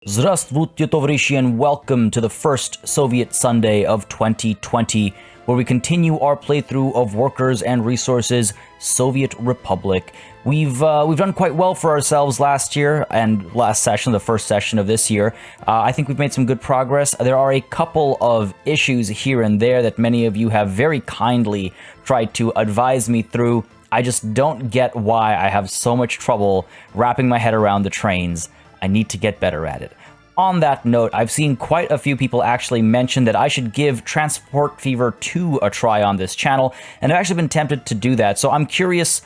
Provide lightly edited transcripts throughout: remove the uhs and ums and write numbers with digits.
Здравствуйте, товарищи, and welcome to the first Soviet Sunday of 2020, where we continue our playthrough of Workers and Resources Soviet Republic. We've done quite well for ourselves last year and last session, the first session of this year. I think we've made some good progress. There are a couple of issues here and there that many of you have very kindly tried to advise me through. I just don't get why I have so much trouble wrapping my head around the trains. I need to get better at it. On that note, I've seen quite a few people actually mention that I should give Transport Fever 2 a try on this channel, and I've actually been tempted to do that. So I'm curious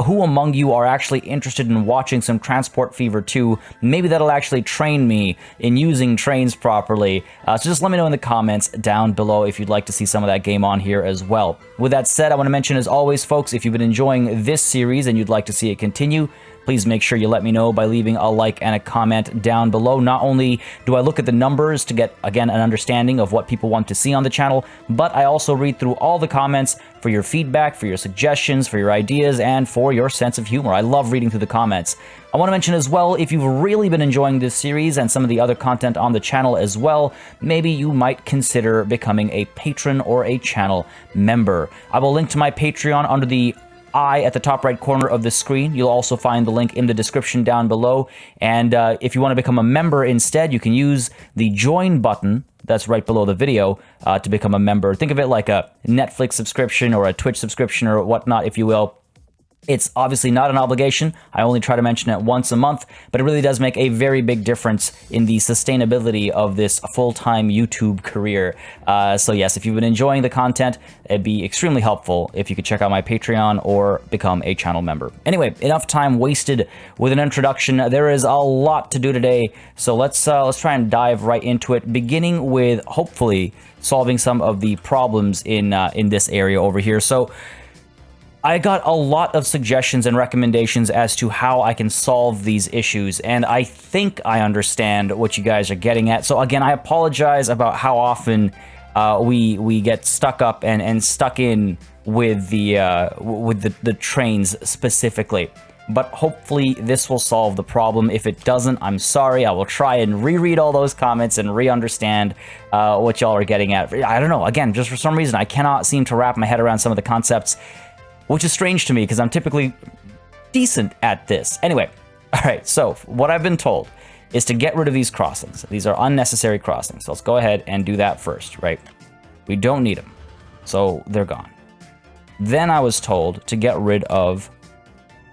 who among you are actually interested in watching some Transport Fever 2. Maybe that'll actually train me in using trains properly. So just let me know in the comments down below if you'd like to see some of that game on here as well. With that said, I want to mention, as always, folks, if you've been enjoying this series and you'd like to see it continue, please make sure you let me know by leaving a like and a comment down below. Not only do I look at the numbers to get, again, an understanding of what people want to see on the channel, but I also read through all the comments for your feedback, for your suggestions, for your ideas, and for your sense of humor. I love reading through the comments. I want to mention as well, if you've really been enjoying this series and some of the other content on the channel as well, maybe you might consider becoming a patron or a channel member. I will link to my Patreon under the I at the top right corner of the screen. You'll also find the link in the description down below. And if you want to become a member instead, you can use the join button that's right below the video to become a member. Think of it like a Netflix subscription or a Twitch subscription or whatnot, if you will. It's obviously not an obligation. I only try to mention it once a month, but it really does make a very big difference in the sustainability of this full-time YouTube career. So yes, if you've been enjoying the content, it'd be extremely helpful if you could check out my Patreon or become a channel member. Anyway, enough time wasted with an introduction. There is a lot to do today, so let's try and dive right into it, beginning with hopefully solving some of the problems in this area over here. So I got a lot of suggestions and recommendations as to how I can solve these issues, and I think I understand what you guys are getting at. So again, I apologize about how often we get stuck up and stuck in with the trains specifically. But hopefully this will solve the problem. If it doesn't, I'm sorry. I will try and reread all those comments and re-understand what y'all are getting at. I don't know. Again, just for some reason, I cannot seem to wrap my head around some of the concepts, which is strange to me because I'm typically decent at this. Anyway, all right, so what I've been told is to get rid of these crossings. These are unnecessary crossings. So let's go ahead and do that first, right? We don't need them, so they're gone. Then I was told to get rid of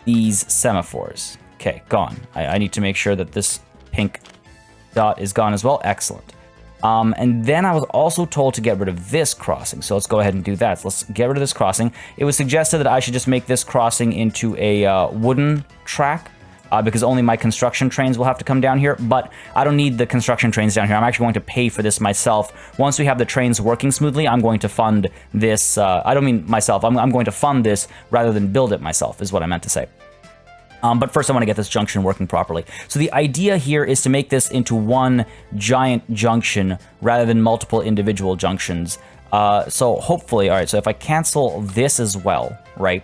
these semaphores. Okay, gone. I need to make sure that this pink dot is gone as well. Excellent. And then I was also told to get rid of this crossing. So let's go ahead and do that. So let's get rid of this crossing. It was suggested that I should just make this crossing into a wooden track because only my construction trains will have to come down here. But I don't need the construction trains down here. I'm actually going to pay for this myself. Once we have the trains working smoothly, I'm going to fund this. I don't mean myself. I'm going to fund this rather than build it myself, is what I meant to say. But first I want to get this junction working properly. So the idea here is to make this into one giant junction rather than multiple individual junctions. So hopefully, all right, so if I cancel this as well, right?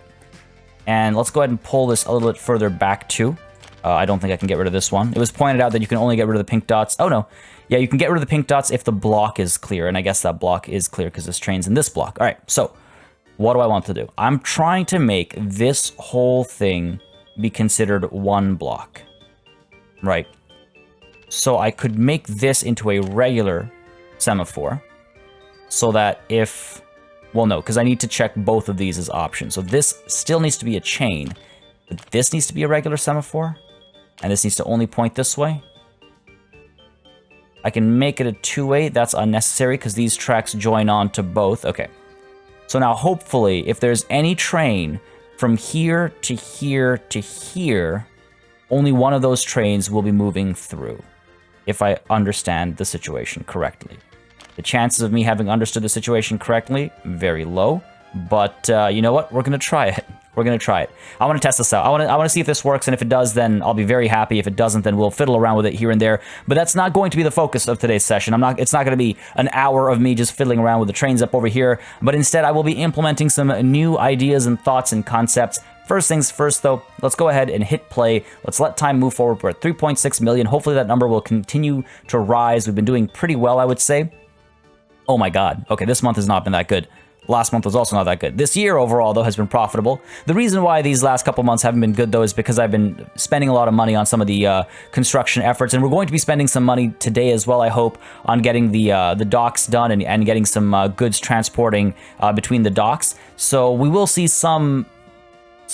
And let's go ahead and pull this a little bit further back too. I don't think I can get rid of this one. It was pointed out that you can only get rid of the pink dots. Oh no, yeah, you can get rid of the pink dots if the block is clear. And I guess that block is clear because this train's in this block. All right, so what do I want to do? I'm trying to make this whole thing be considered one block, right? So I could make this into a regular semaphore so that if, well, no, because I need to check both of these as options. So this still needs to be a chain, but this needs to be a regular semaphore, and this needs to only point this way. I can make it a two-way. That's unnecessary because these tracks join on to both. Okay. So now hopefully if there's any train from here to here to here, only one of those trains will be moving through, if I understand the situation correctly. The chances of me having understood the situation correctly, very low, but you know what? We're going to try it. We're going to try it. I want to test this out. I want to see if this works, and if it does, then I'll be very happy. If it doesn't, then we'll fiddle around with it here and there. But that's not going to be the focus of today's session. It's not going to be an hour of me just fiddling around with the trains up over here, but instead I will be implementing some new ideas and thoughts and concepts First things first, though, let's go ahead and hit play. Let's let time move forward. We're at 3.6 million. Hopefully that number will continue to rise. We've been doing pretty well, I would say. Oh my god. Okay, this month has not been that good. Last month was also not that good. This year overall, though, has been profitable. The reason why these last couple months haven't been good, though, is because I've been spending a lot of money on some of the construction efforts, and we're going to be spending some money today as well, I hope, on getting the docks done and getting some goods transporting between the docks. So we will see some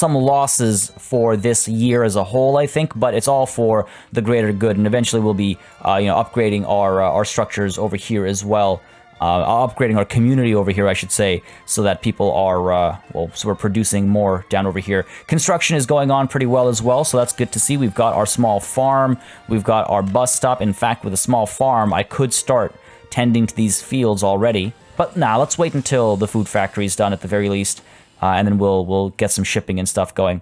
losses for this year as a whole, I think, but it's all for the greater good, and eventually we'll be upgrading our structures over here as well. Upgrading our community over here, I should say, so that people are, so we're producing more down over here. Construction is going on pretty well as well, so that's good to see. We've got our small farm, we've got our bus stop. In fact, with a small farm, I could start tending to these fields already. But now, let's wait until the food factory is done at the very least, and then we'll get some shipping and stuff going.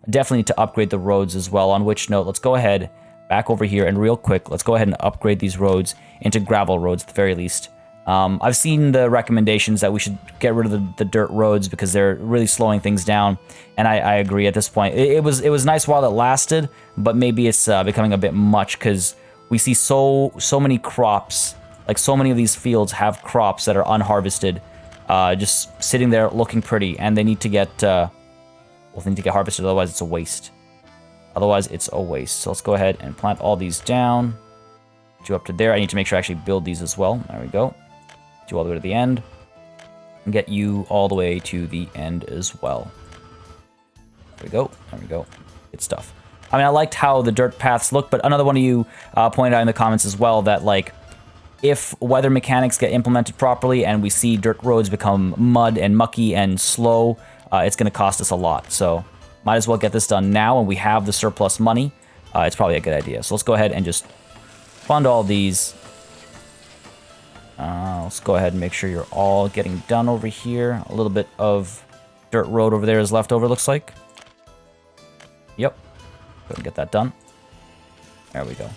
Definitely need to upgrade the roads as well, on which note, let's go ahead, back over here, and real quick, let's go ahead and upgrade these roads into gravel roads at the very least. I've seen the recommendations that we should get rid of the dirt roads because they're really slowing things down, and I agree at this point. It was nice while it lasted, but maybe it's becoming a bit much because we see so many crops, like so many of these fields have crops that are unharvested, just sitting there looking pretty, and they need to get they need to get harvested, otherwise it's a waste. Otherwise it's a waste. So let's go ahead and plant all these down. Get you up to there. I need to make sure I actually build these as well. There we go. You all the way to the end, and get you all the way to the end as well. There we go. There we go. Good stuff. I mean, I liked how the dirt paths look, but another one of you pointed out in the comments as well that, like, if weather mechanics get implemented properly and we see dirt roads become mud and mucky and slow, it's going to cost us a lot. So might as well get this done now, and we have the surplus money. It's probably a good idea. So let's go ahead and just fund all these. Let's go ahead and make sure you're all getting done over here. A little bit of dirt road over there is left over, looks like. Yep. Go ahead and get that done. There we go.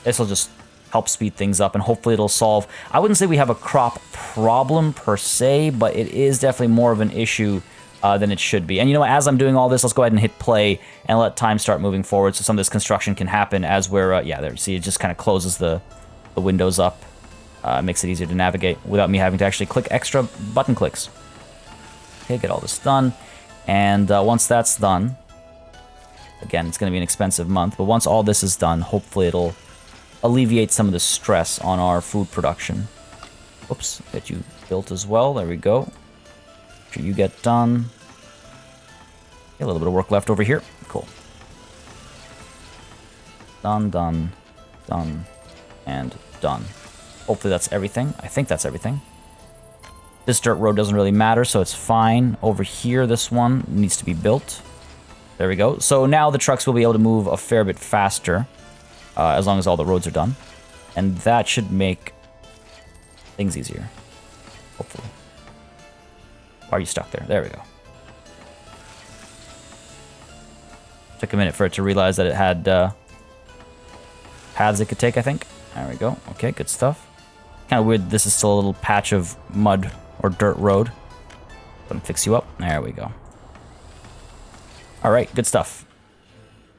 This will just help speed things up, and hopefully it'll solve... I wouldn't say we have a crop problem per se, but it is definitely more of an issue than it should be. And, you know, as I'm doing all this, let's go ahead and hit play and let time start moving forward so some of this construction can happen as we're... yeah, there. See, it just kind of closes the windows up. Makes it easier to navigate without me having to actually click extra button clicks. Okay, get all this done. And once that's done, again, it's going to be an expensive month, but once all this is done, hopefully it'll alleviate some of the stress on our food production. Oops, get you built as well. There we go. Make sure you get done. Okay, a little bit of work left over here. Cool. Done, done, done, and done. Hopefully that's everything. I think that's everything. This dirt road doesn't really matter, so it's fine. Over here, this one needs to be built. There we go. So now the trucks will be able to move a fair bit faster, as long as all the roads are done. And that should make things easier. Hopefully. Why are you stuck there? There we go. Took a minute for it to realize that it had paths it could take, I think. There we go. Okay, good stuff. Kind of weird this is still a little patch of mud or dirt road. Let me fix you up. There we go. Alright, good stuff.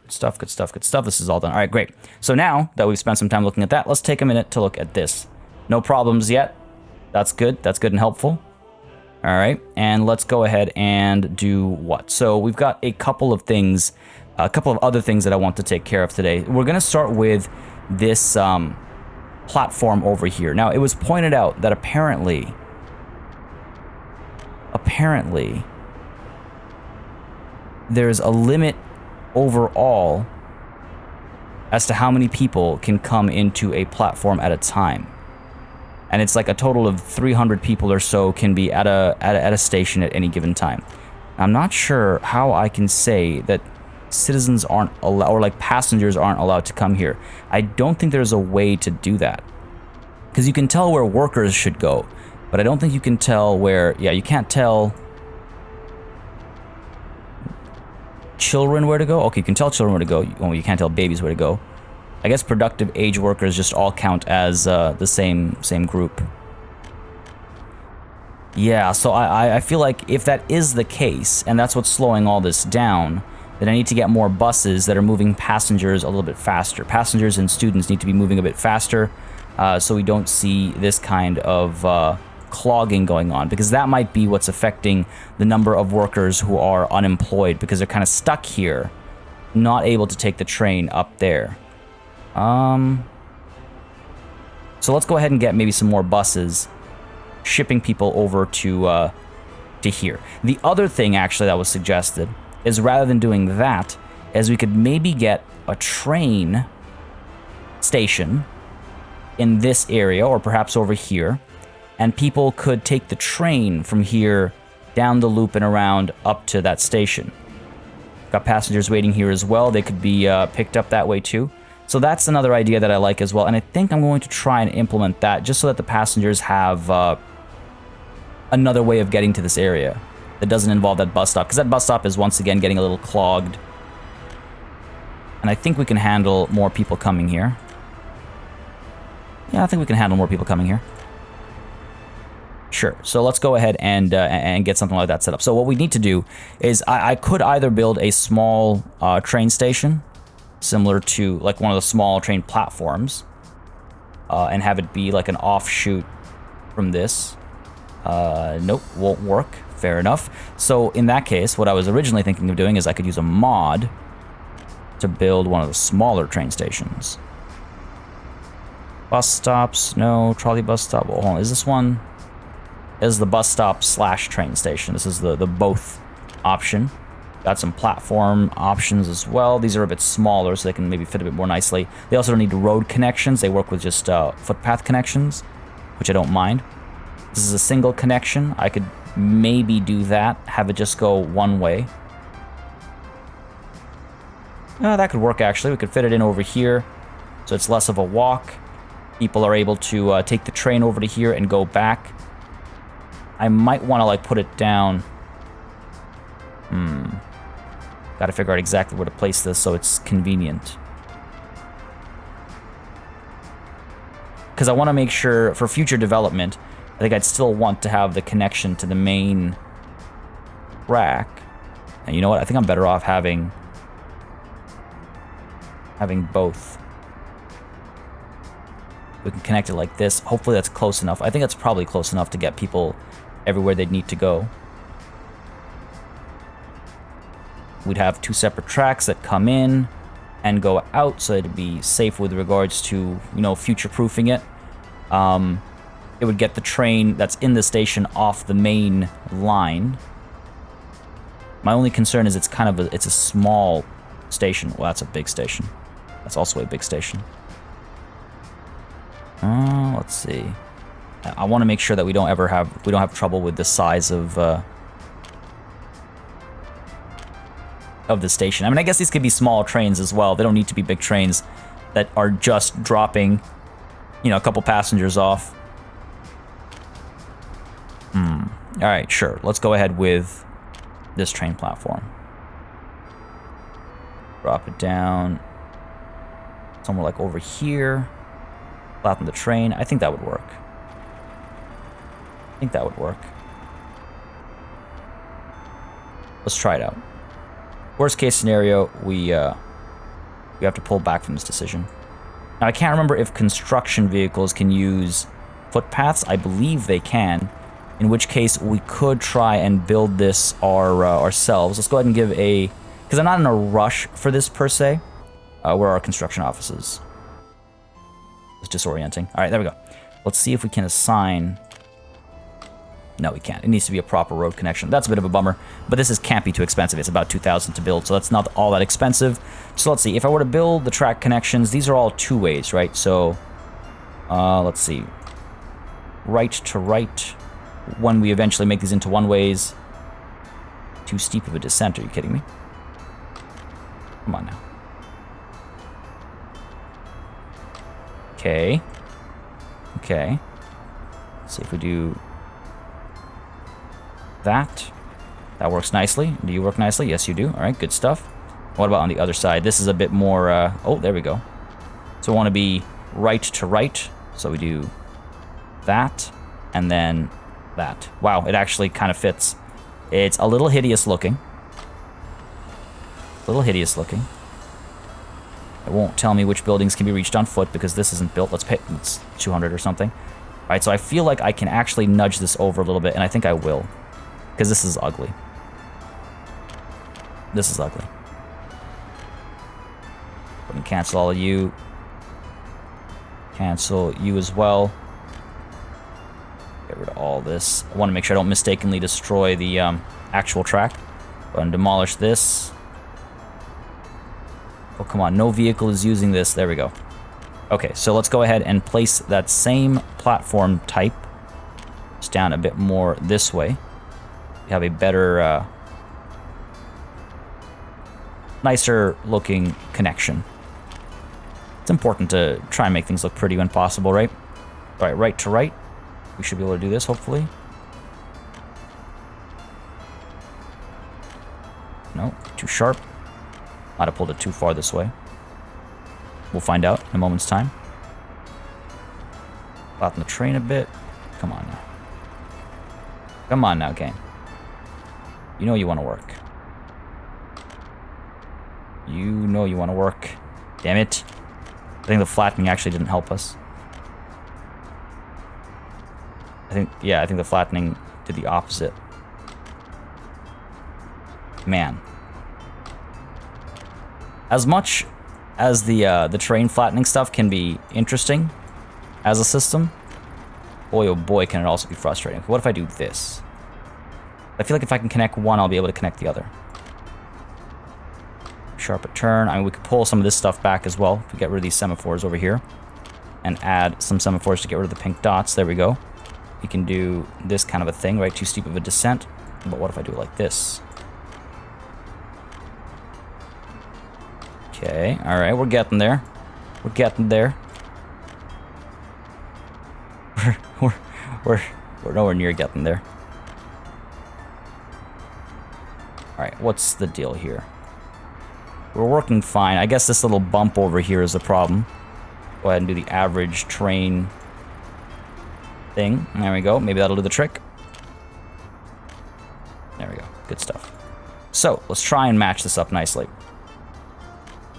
Good stuff, good stuff, good stuff. This is all done. Alright, great. So now that we've spent some time looking at that, let's take a minute to look at this. No problems yet. That's good. That's good and helpful. Alright, and let's go ahead and do what? So we've got a couple of things, a couple of other things that I want to take care of today. We're going to start with this platform over here. Now, it was pointed out that apparently, there's a limit overall as to how many people can come into a platform at a time. And it's like a total of 300 people or so can be at a station at any given time. I'm not sure how I can say that citizens aren't allowed, or like passengers aren't allowed to come here. I don't think there's a way to do that. Because you can tell where workers should go, but I don't think you can tell where, yeah, you can't tell children where to go. Okay, you can tell children where to go. Well, you can't tell babies where to go. I guess productive age workers just all count as the same group. Yeah, so I feel like if that is the case, and that's what's slowing all this down, then I need to get more buses that are moving passengers a little bit faster. Passengers and students need to be moving a bit faster, so we don't see this kind of clogging going on, because that might be what's affecting the number of workers who are unemployed, because they're kind of stuck here, not able to take the train up there. So let's go ahead and get maybe some more buses shipping people over to here. The other thing actually that was suggested is, rather than doing that, is we could maybe get a train station in this area, or perhaps over here, and people could take the train from here down the loop and around up to that station. Got passengers waiting here as well. They could be picked up that way too. So that's another idea that I like as well, and I think I'm going to try and implement that just so that the passengers have another way of getting to this area that doesn't involve that bus stop, because that bus stop is once again getting a little clogged. And I think we can handle more people coming here. Yeah, I think we can handle more people coming here. Sure. So let's go ahead and get something like that set up. So what we need to do is I could either build a small train station, similar to like one of the small train platforms, and have it be like an offshoot from this. Nope, won't work. Fair enough. So in that case, what I was originally thinking of doing is I could use a mod to build one of the smaller train stations. Bus stops, no. Trolley bus stop. Well, hold on, is this one? This is the bus stop slash train station. This is the both option. Got some platform options as well. These are a bit smaller, so they can maybe fit a bit more nicely. They also don't need road connections. They work with just footpath connections, which I don't mind. This is a single connection. I could maybe do that, have it just go one way. That could work, actually. We could fit it in over here, so it's less of a walk. People are able to take the train over to here and go back. I might want to, like, put it down. Gotta figure out exactly where to place this so it's convenient. Because I want to make sure, for future development, I think I'd still want to have the connection to the main track. And you know what? I think I'm better off having both. We can connect it like this. Hopefully that's close enough. I think that's probably close enough to get people everywhere they'd need to go. We'd have two separate tracks that come in and go out, so it'd be safe with regards to, you know, future-proofing it. It would get the train that's in the station off the main line. My only concern is it's kind of it's a small station. Well, that's a big station. That's also a big station. Let's see. I want to make sure that we don't have trouble with the size of the station. I mean, I guess these could be small trains as well. They don't need to be big trains that are just dropping, you know, a couple passengers off. All right, sure. Let's go ahead with this train platform. Drop it down somewhere like over here. Flatten the train. I think that would work. Let's try it out. Worst case scenario, we have to pull back from this decision. Now, I can't remember if construction vehicles can use footpaths. I believe they can, in which case we could try and build this ourselves. Let's go ahead and give a... Because I'm not in a rush for this, per se. Where are our construction offices? It's disorienting. All right, there we go. Let's see if we can assign... No, we can't. It needs to be a proper road connection. That's a bit of a bummer, but this can't be too expensive. It's about 2,000 to build, so that's not all that expensive. So let's see. If I were to build the track connections, these are all two ways, right? So, let's see. Right to right. When we eventually make these into one ways. Too steep of a descent. Are you kidding me? Come on now. Okay. Okay. Let's see if we do... that works nicely. Do you work nicely? Yes, you do. All right, good stuff. What about on the other side? This is a bit more... oh, there we go. So we want to be right to right. So we do that, and then that. Wow, it actually kind of fits. It's a little hideous looking. A little hideous looking. It won't tell me which buildings can be reached on foot because this isn't built. Let's pay, it's 200 or something. All right, so I feel like I can actually nudge this over a little bit, and I think I will. Because this is ugly. This is ugly. Go ahead and cancel all of you. Cancel you as well. Get rid of all this. I want to make sure I don't mistakenly destroy the actual track. Go ahead and demolish this. Oh, come on. No vehicle is using this. There we go. Okay, so let's go ahead and place that same platform type just down a bit more this way. We have a better, nicer looking connection. It's important to try and make things look pretty when possible, right? All right, right to right. We should be able to do this, hopefully. No, too sharp. Might have pulled it too far this way. We'll find out in a moment's time. Flatten the train a bit. Come on now. Come on now, game. You know you want to work. You know you want to work. Damn it. I think the flattening actually didn't help us. I think the flattening did the opposite. Man. As much as the train flattening stuff can be interesting as a system, boy oh boy can it also be frustrating. What if I do this? I feel like if I can connect one, I'll be able to connect the other. Sharp a turn. I mean, we could pull some of this stuff back as well if we get rid of these semaphores over here and add some semaphores to get rid of the pink dots. There we go. We can do this kind of a thing, right? Too steep of a descent. But what if I do it like this? Okay, all right, we're getting there. We're getting there. We're nowhere near getting there. All right, what's the deal here? We're working fine. I guess this little bump over here is the problem. Go ahead and do the average train thing. There we go. Maybe that'll do the trick. There we go. Good stuff. So let's try and match this up nicely.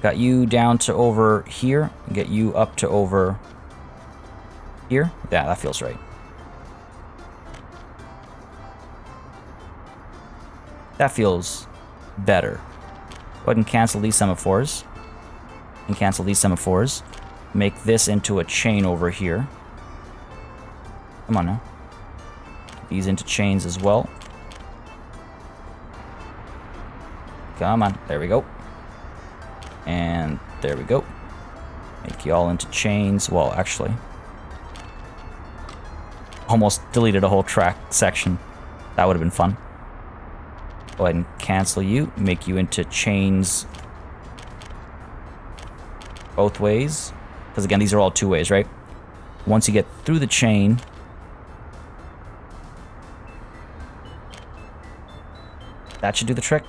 Got you down to over here. Get you up to over here. Yeah, that feels right. That feels better. Go ahead and cancel these semaphores. And cancel these semaphores. Make this into a chain over here. Come on now. These into chains as well. Come on. There we go. And there we go. Make you all into chains. Well, actually. Almost deleted a whole track section. That would have been fun. Go ahead and cancel you. Make you into chains both ways. Because again, these are all two ways, right? Once you get through the chain, that should do the trick.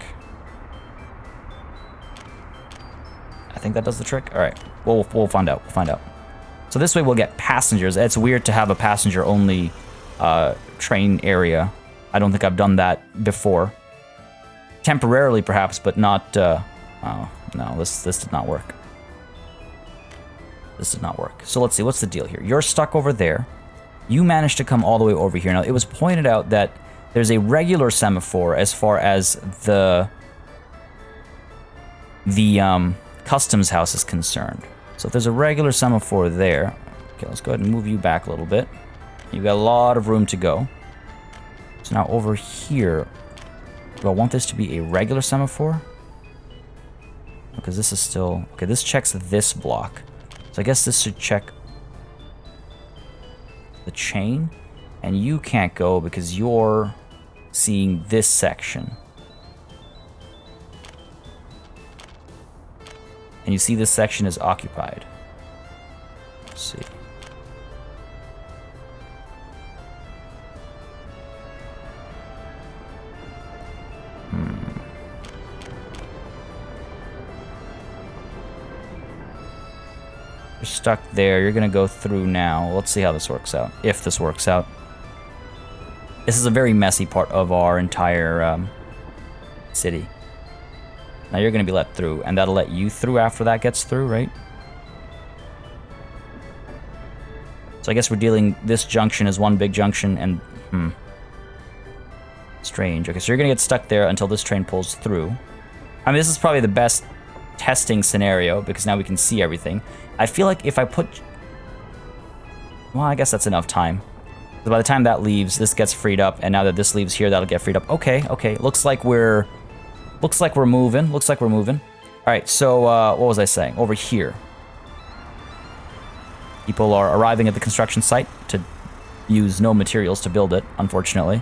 I think that does the trick. All right, we'll find out. We'll find out. So this way we'll get passengers. It's weird to have a passenger-only train area. I don't think I've done that before. Temporarily, perhaps, but not. Oh no, this did not work. This did not work. So let's see. What's the deal here? You're stuck over there. You managed to come all the way over here. Now it was pointed out that there's a regular semaphore as far as the customs house is concerned. So if there's a regular semaphore there, okay, let's go ahead and move you back a little bit. You've got a lot of room to go. So now over here, do I want this to be a regular semaphore? Because this is still, okay, this checks this block. So I guess this should check the chain. And you can't go because you're seeing this section. And you see this section is occupied. Let's see. You're stuck there. You're going to go through now. Let's see how this works out. If this works out. This is a very messy part of our entire city. Now you're going to be let through, and that'll let you through after that gets through, right? So I guess we're dealing this junction as one big junction, and strange. Okay, so you're going to get stuck there until this train pulls through. I mean, this is probably the best testing scenario, because now we can see everything. I feel like if I put... Well, I guess that's enough time. So by the time that leaves, this gets freed up, and now that this leaves here, that'll get freed up. Okay, okay. Looks like we're moving. Looks like we're moving. All right, so what was I saying? Over here. People are arriving at the construction site to use no materials to build it, unfortunately.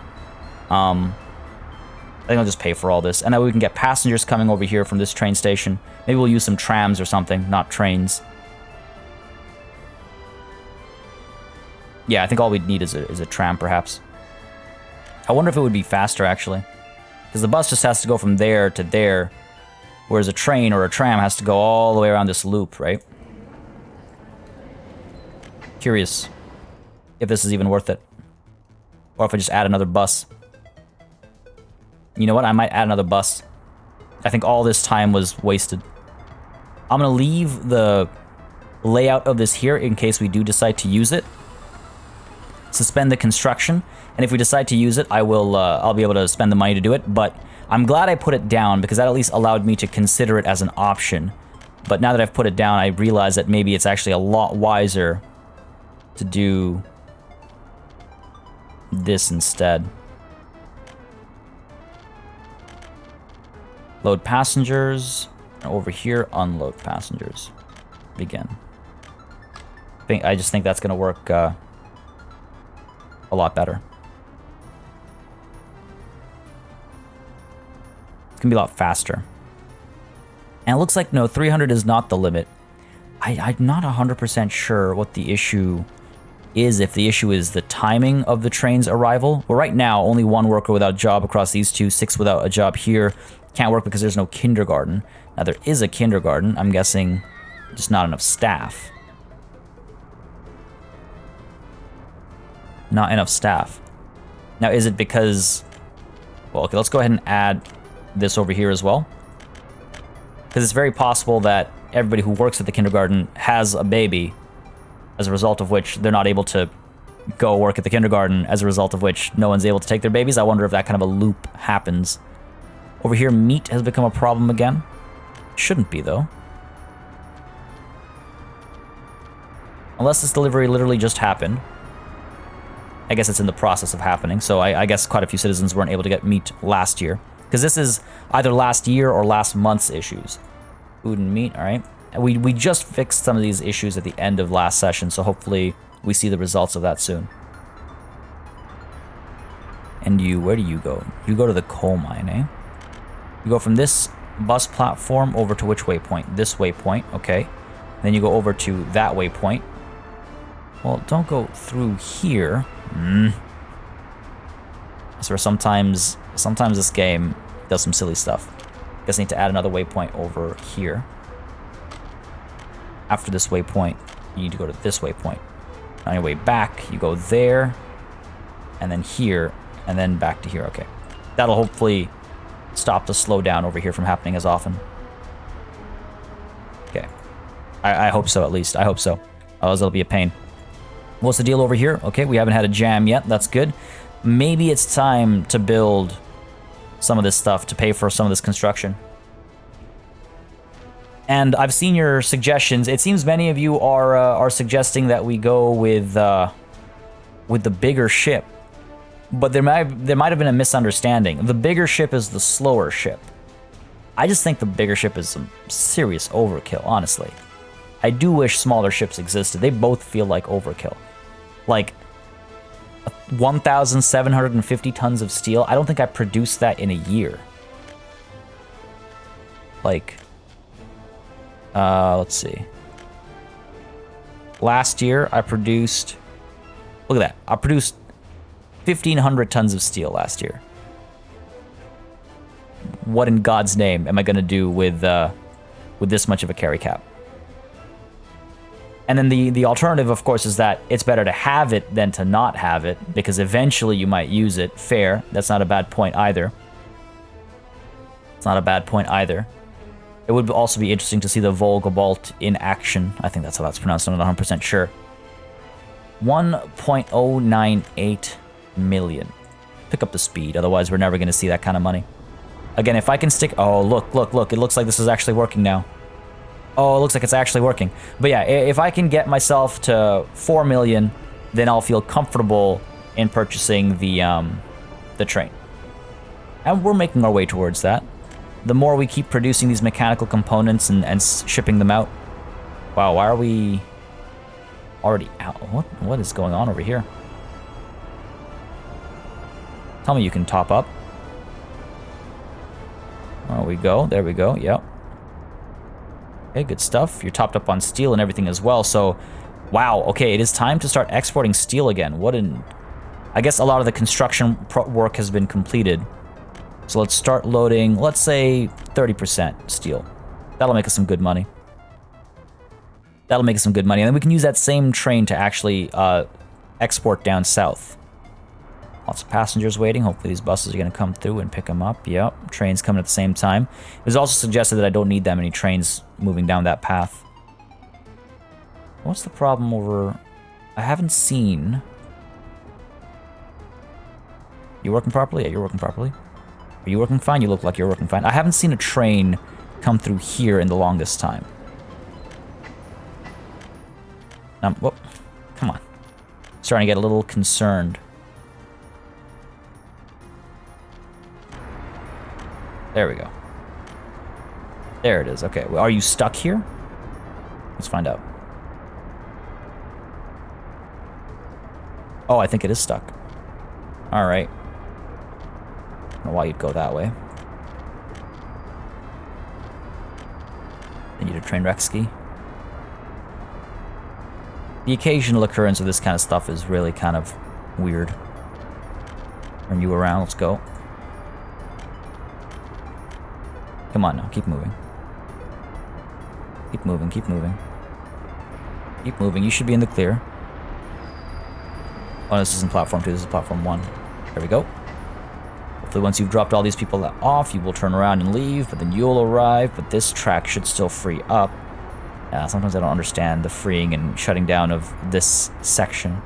I think I'll just pay for all this. And then we can get passengers coming over here from this train station. Maybe we'll use some trams or something, not trains. Yeah, I think all we'd need is a tram, perhaps. I wonder if it would be faster, actually. Because the bus just has to go from there to there, whereas a train or a tram has to go all the way around this loop, right? Curious if this is even worth it. Or if I just add another bus. You know what? I might add another bus. I think all this time was wasted. I'm going to leave the layout of this here in case we do decide to use it. Suspend the construction, and if we decide to use it, I'll be able to spend the money to do it, but I'm glad I put it down because that at least allowed me to consider it as an option. But now that I've put it down, I realize that maybe it's actually a lot wiser to do this instead. Load passengers. Over here, unload passengers. Begin. I just think that's going to work a lot better. It's going to be a lot faster. And it looks like, no, 300 is not the limit. I'm not 100% sure what the issue is, if the issue is the timing of the train's arrival. Well, right now, only one worker without a job across these two, 6 without a job here. Can't work because there's no kindergarten. Now, there is a kindergarten. I'm guessing just not enough staff. Not enough staff. Now, is it because... Well, okay, let's go ahead and add this over here as well. Because it's very possible that everybody who works at the kindergarten has a baby, as a result of which they're not able to go work at the kindergarten, as a result of which no one's able to take their babies. I wonder if that kind of a loop happens. Over here, meat has become a problem again. Shouldn't be, though. Unless this delivery literally just happened. I guess it's in the process of happening, so I guess quite a few citizens weren't able to get meat last year. Because this is either last year or last month's issues. Food and meat, alright. We just fixed some of these issues at the end of last session, so hopefully we see the results of that soon. And you, where do you go? You go to the coal mine, eh? You go from this bus platform over to which waypoint? This waypoint, okay. Then you go over to that waypoint. Well, don't go through here. So sometimes this game does some silly stuff. Guess I need to add another waypoint over here. After this waypoint, you need to go to this waypoint. On your way back, you go there, and then here, and then back to here. Okay. That'll hopefully stop the slowdown over here from happening as often. Okay. I hope so, at least. I hope so. Otherwise, it'll be a pain. What's the deal over here? Okay, we haven't had a jam yet. That's good. Maybe it's time to build some of this stuff to pay for some of this construction. And I've seen your suggestions. It seems many of you are suggesting that we go with the bigger ship. But there might have been a misunderstanding. The bigger ship is the slower ship. I just think the bigger ship is some serious overkill, honestly. I do wish smaller ships existed. They both feel like overkill. Like 1,750 tons of steel. I don't think I produced that in a year. Like, let's see. Last year, I produced... Look at that. I produced 1,500 tons of steel last year. What in God's name am I going to do with this much of a carry cap? And then the alternative, of course, is that it's better to have it than to not have it, because eventually you might use it. Fair. That's not a bad point either. It's not a bad point either. It would also be interesting to see the Volgabalt in action. I think that's how that's pronounced. I'm not 100% sure. 1.098 million. Pick up the speed, otherwise we're never going to see that kind of money. Again, if I can stick... Oh, look, look, look. It looks like this is actually working now. Oh, it looks like it's actually working. But yeah, if I can get myself to 4 million, then I'll feel comfortable in purchasing the train. And we're making our way towards that. The more we keep producing these mechanical components and shipping them out... Wow, why are we already out? What is going on over here? Tell me you can top up. There we go. There we go. Yep. Okay, good stuff. You're topped up on steel and everything as well. So, wow. Okay, it is time to start exporting steel again. What an... I guess a lot of the construction work has been completed. So let's start loading, let's say 30% steel. That'll make us some good money. That'll make us some good money. And then we can use that same train to actually export down south. Lots of passengers waiting. Hopefully these buses are going to come through and pick them up. Yep, trains coming at the same time. It was also suggested that I don't need that many trains moving down that path. What's the problem over... I haven't seen... You working properly? Yeah, you're working properly. Are you working fine? You look like you're working fine. I haven't seen a train come through here in the longest time. Whoop. Come on. Starting to get a little concerned. There we go. There it is. Okay. Well, are you stuck here? Let's find out. Oh, I think it is stuck. All right. I don't know why you'd go that way. I need a train wreck ski. The occasional occurrence of this kind of stuff is really kind of weird. Turn you around. Let's go. Come on now, keep moving. Keep moving, keep moving. Keep moving, you should be in the clear. Oh, this isn't platform 2, this is platform 1. There we go. Hopefully once you've dropped all these people off, you will turn around and leave, but then you'll arrive, but this track should still free up. Sometimes I don't understand the freeing and shutting down of this section.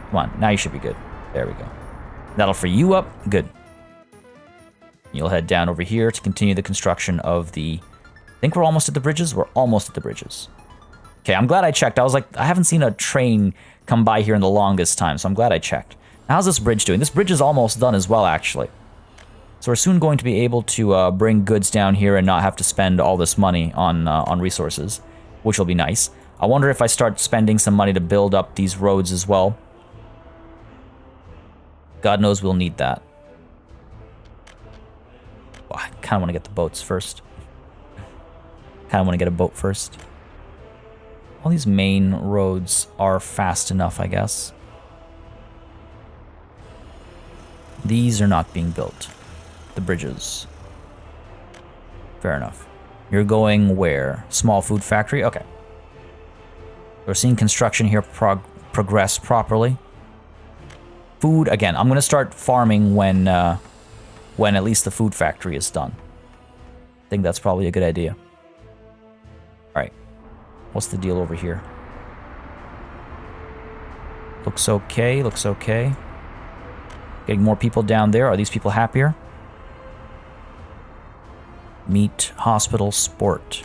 Come on, now you should be good. There we go. That'll free you up, good. You'll head down over here to continue the construction of the... I think we're almost at the bridges? We're almost at the bridges. Okay, I'm glad I checked. I was like, I haven't seen a train come by here in the longest time, so I'm glad I checked. How's this bridge doing? This bridge is almost done as well, actually. So we're soon going to be able to bring goods down here and not have to spend all this money on resources, which will be nice. I wonder if I start spending some money to build up these roads as well. God knows we'll need that. Well, I kind of want to get the boats first. Kind of want to get a boat first. All these main roads are fast enough, I guess. These are not being built. The bridges. Fair enough. You're going where? Small food factory? Okay. We're seeing construction here progress properly. Food, again, I'm going to start farming when at least the food factory is done. I think that's probably a good idea. Alright. What's the deal over here? Looks okay, looks okay. Getting more people down there. Are these people happier? Meat, hospital, sport.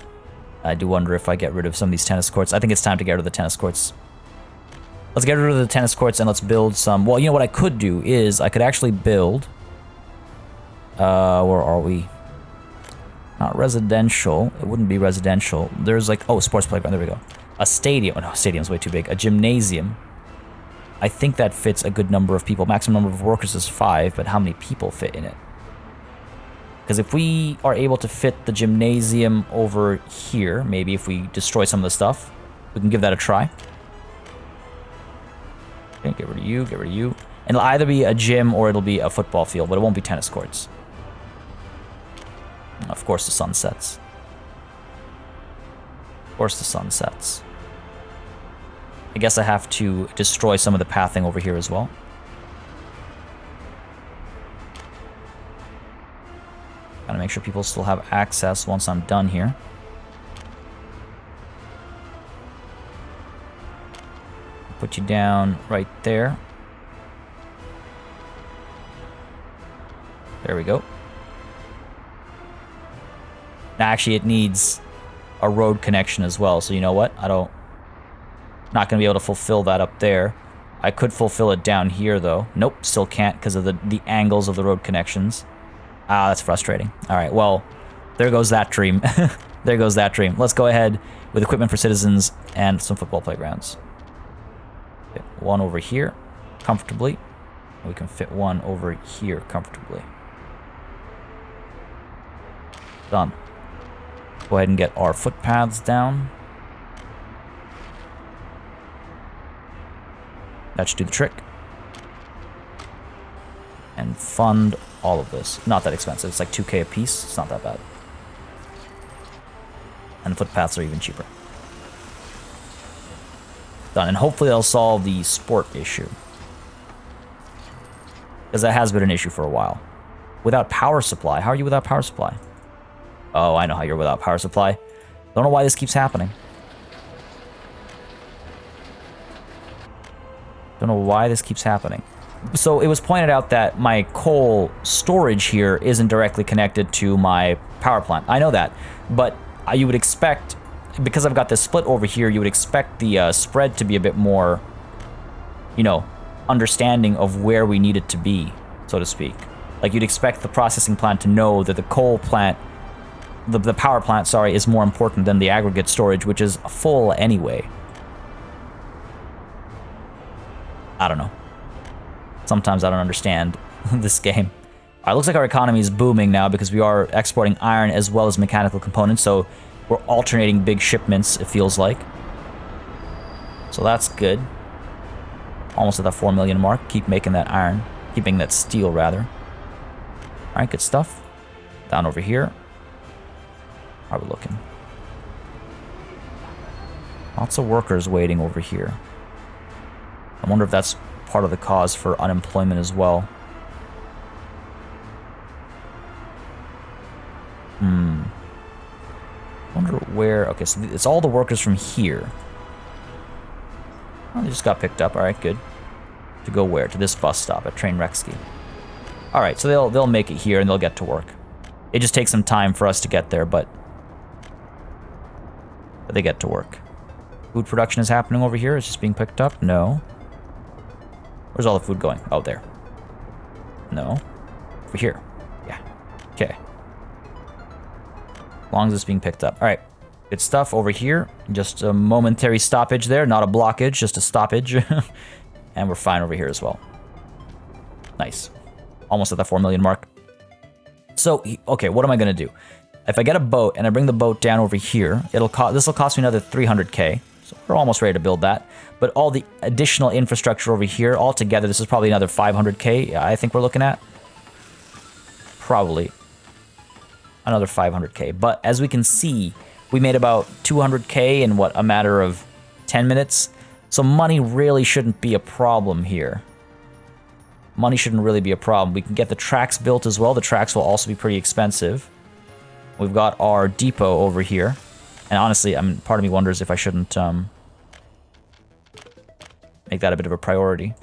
I do wonder if I get rid of some of these tennis courts. I think it's time to get rid of the tennis courts. Let's get rid of the tennis courts and let's build some... Well, you know what I could do is I could actually build... where are we? Not residential. It wouldn't be residential. There's like... Oh, sports playground. There we go. A stadium. Oh, no, stadium's way too big. A gymnasium. I think that fits a good number of people. Maximum number of workers is 5, but how many people fit in it? Because if we are able to fit the gymnasium over here, maybe if we destroy some of the stuff, we can give that a try. Okay, get rid of you, get rid of you. And it'll either be a gym or it'll be a football field, but it won't be tennis courts. Of course the sun sets. Of course the sun sets. I guess I have to destroy some of the pathing over here as well. Gotta make sure people still have access once I'm done here. Put you down right there. There we go. Now, actually, it needs a road connection as well. So you know what? Not going to be able to fulfill that up there. I could fulfill it down here, though. Nope, still can't because of the angles of the road connections. Ah, that's frustrating. All right, well, there goes that dream. There goes that dream. Let's go ahead with equipment for citizens and some football playgrounds. Fit one over here comfortably. We can fit one over here comfortably. Done. Go ahead and get our footpaths down. That should do the trick. And fund all of this. Not that expensive. It's like 2K a piece. It's not that bad. And the footpaths are even cheaper. Done. And hopefully they'll solve the sport issue. Because that has been an issue for a while. Without power supply. How are you without power supply? Oh, I know how you're without power supply. Don't know why this keeps happening. Don't know why this keeps happening. So it was pointed out that my coal storage here isn't directly connected to my power plant. I know that. But you would expect, because I've got this split over here, you would expect the spread to be a bit more, you know, understanding of where we need it to be, so to speak. Like you'd expect the processing plant to know that the coal plant, the power plant, sorry, is more important than the aggregate storage, which is full anyway. I don't know. Sometimes I don't understand this game. All right, looks like our economy is booming now because we are exporting iron as well as mechanical components, so we're alternating big shipments, it feels like. So that's good. Almost at that 4 million mark. Keep making that iron. Keep making that steel, rather. All right, good stuff. Down over here. How are we looking? Lots of workers waiting over here. I wonder if that's part of the cause for unemployment as well. Wonder where... Okay, so it's all the workers from here. Oh, they just got picked up. All right, good. To go where? To this bus stop at Train Rexky. All right, so they'll make it here and they'll get to work. It just takes some time for us to get there, but they get to work. Food production is happening over here. It's just being picked up. No. Where's all the food going? Oh, there. No. Over here. Yeah. Okay. As long as it's being picked up. All right. Good stuff over here. Just a momentary stoppage there. Not a blockage, just a stoppage. And we're fine over here as well. Nice. Almost at the 4 million mark. So, okay, what am I going to do? If I get a boat and I bring the boat down over here, this will cost me another 300k. So we're almost ready to build that. But all the additional infrastructure over here, altogether, this is probably another 500k, I think we're looking at. Probably. Another 500k. But as we can see, we made about 200k in, what, a matter of 10 minutes? So money really shouldn't be a problem here. Money shouldn't really be a problem. We can get the tracks built as well. The tracks will also be pretty expensive. We've got our depot over here. And honestly, part of me wonders if I shouldn't make that a bit of a priority.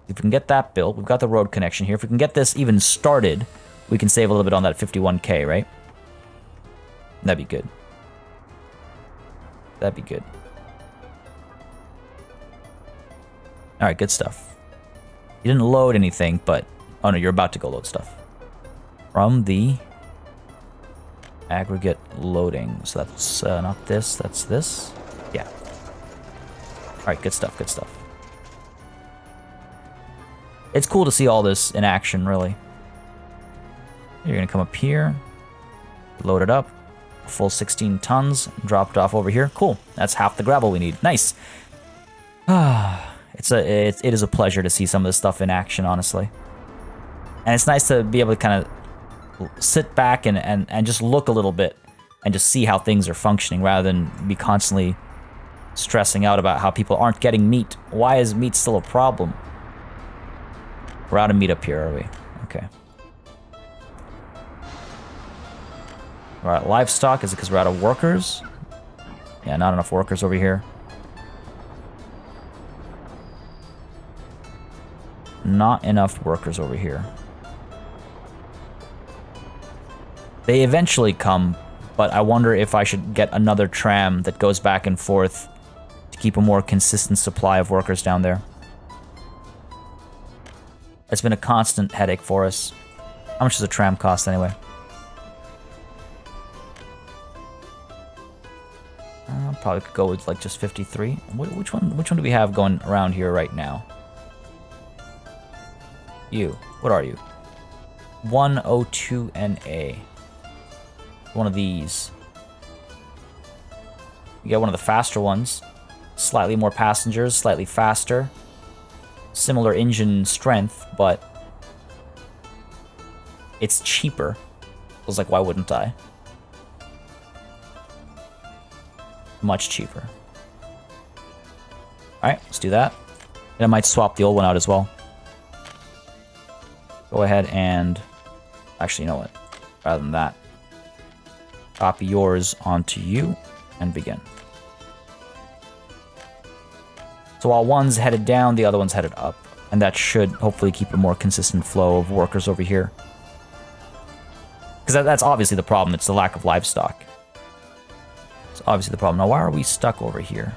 If we can get that built, we've got the road connection here. If we can get this even started, we can save a little bit on that 51k, right? That'd be good. That'd be good. All right, good stuff. You didn't load anything, but... Oh, no, you're about to go load stuff. From the aggregate loading. So that's not this, that's this. Yeah. All right, good stuff, good stuff. It's cool to see all this in action, really. You're going to come up here, load it up. A full 16 tons, dropped off over here. Cool. That's half the gravel we need. Nice. It is a pleasure to see some of this stuff in action, honestly. And it's nice to be able to kind of sit back and just look a little bit and just see how things are functioning rather than be constantly stressing out about how people aren't getting meat. Why is meat still a problem? We're out of meat up here, are we? Okay. We're out of livestock. Is it because we're out of workers? Yeah, not enough workers over here. Not enough workers over here. They eventually come, but I wonder if I should get another tram that goes back and forth to keep a more consistent supply of workers down there. It's been a constant headache for us. How much does a tram cost anyway? Probably could go with like just 53. Which one do we have going around here right now? You. What are you? 102 NA. One of these. You get one of the faster ones. Slightly more passengers, slightly faster. Similar engine strength, but it's cheaper. I was like, why wouldn't I? Much cheaper. Alright, let's do that. And I might swap the old one out as well. Go ahead and... Actually, you know what? Rather than that, copy yours onto you and begin. So while one's headed down, the other one's headed up. And that should hopefully keep a more consistent flow of workers over here. Because that's obviously the problem. It's the lack of livestock. It's obviously the problem. Now, why are we stuck over here?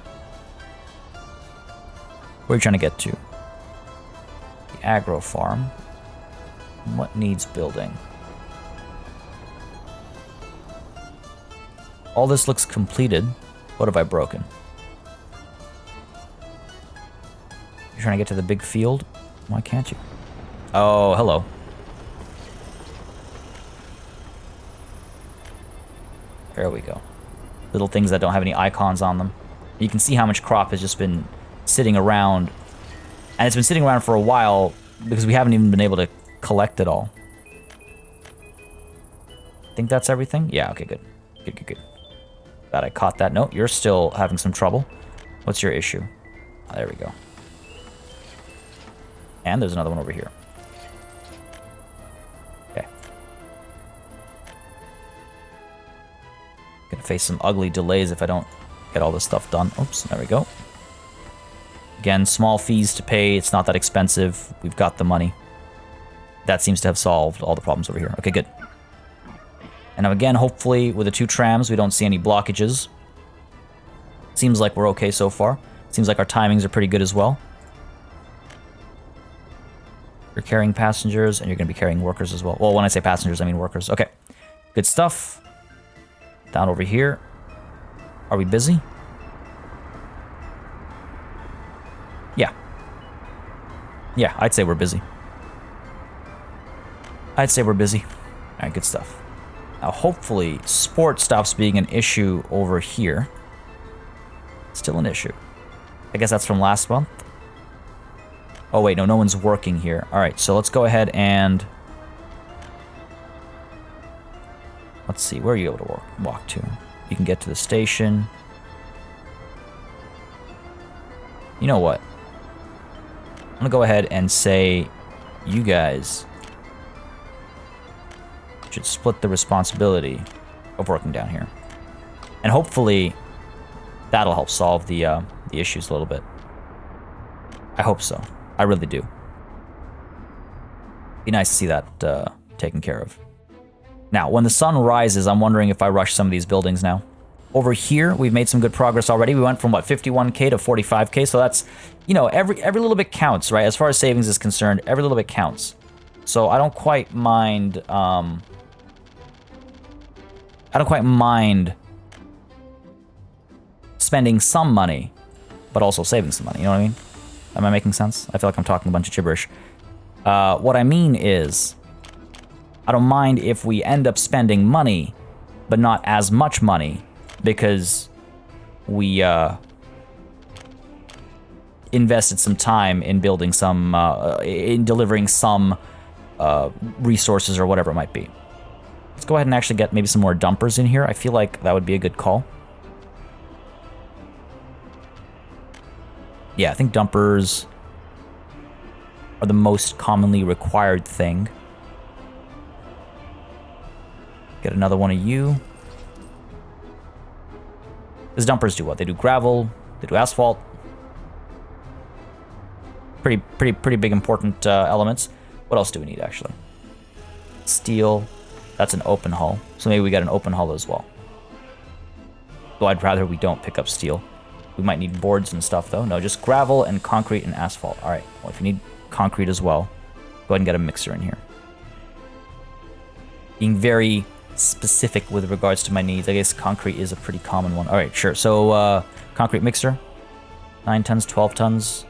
Where are you trying to get to? The agro farm. What needs building? All this looks completed. What have I broken? You're trying to get to the big field? Why can't you? Oh, hello. There we go. Little things that don't have any icons on them. You can see how much crop has just been sitting around. And it's been sitting around for a while because we haven't even been able to collect it all. Think that's everything? Yeah, okay, good. Good. Glad I caught that. No, you're still having some trouble. What's your issue? Oh, there we go. And there's another one over here. Okay. Gonna face some ugly delays if I don't get all this stuff done. Oops, there we go. Again, small fees to pay. It's not that expensive. We've got the money. That seems to have solved all the problems over here. Okay, good. And now again, hopefully with the 2 trams, we don't see any blockages. Seems like we're okay so far. Seems like our timings are pretty good as well. You're carrying passengers, and you're going to be carrying workers as well. Well, when I say passengers, I mean workers. Okay, good stuff. Down over here. Are we busy? Yeah. Yeah, I'd say we're busy. All right, good stuff. Now, hopefully, sport stops being an issue over here. Still an issue. I guess that's from last month. Oh, wait, no one's working here. All right, so let's go ahead and... Let's see, where are you able to walk to? You can get to the station. You know what? I'm gonna go ahead and say you guys should split the responsibility of working down here. And hopefully that'll help solve the issues a little bit. I hope so. I really do. Be nice to see that taken care of. Now, when the sun rises, I'm wondering if I rush some of these buildings now. Over here, we've made some good progress already. We went from, what, 51k to 45k, so that's, you know, every little bit counts, right? As far as savings is concerned, every little bit counts. So I don't quite mind, spending some money, but also saving some money, you know what I mean? Am I making sense? I feel like I'm talking a bunch of gibberish. What I mean is, I don't mind if we end up spending money, but not as much money, because we invested some time in building some, in delivering some resources or whatever it might be. Let's go ahead and actually get maybe some more dumpers in here. I feel like that would be a good call. Yeah, I think dumpers are the most commonly required thing. Get another one of you. Because dumpers do what? They do gravel, they do asphalt. Pretty big important elements. What else do we need, actually? Steel. That's an open hull. So maybe we got an open hull as well. Though I'd rather we don't pick up steel. We might need boards and stuff, though. No, just gravel and concrete and asphalt. All right. Well, if you need concrete as well, go ahead and get a mixer in here. Being very specific with regards to my needs. I guess concrete is a pretty common one. All right, sure. So, concrete mixer. 9 tons, 12 tons.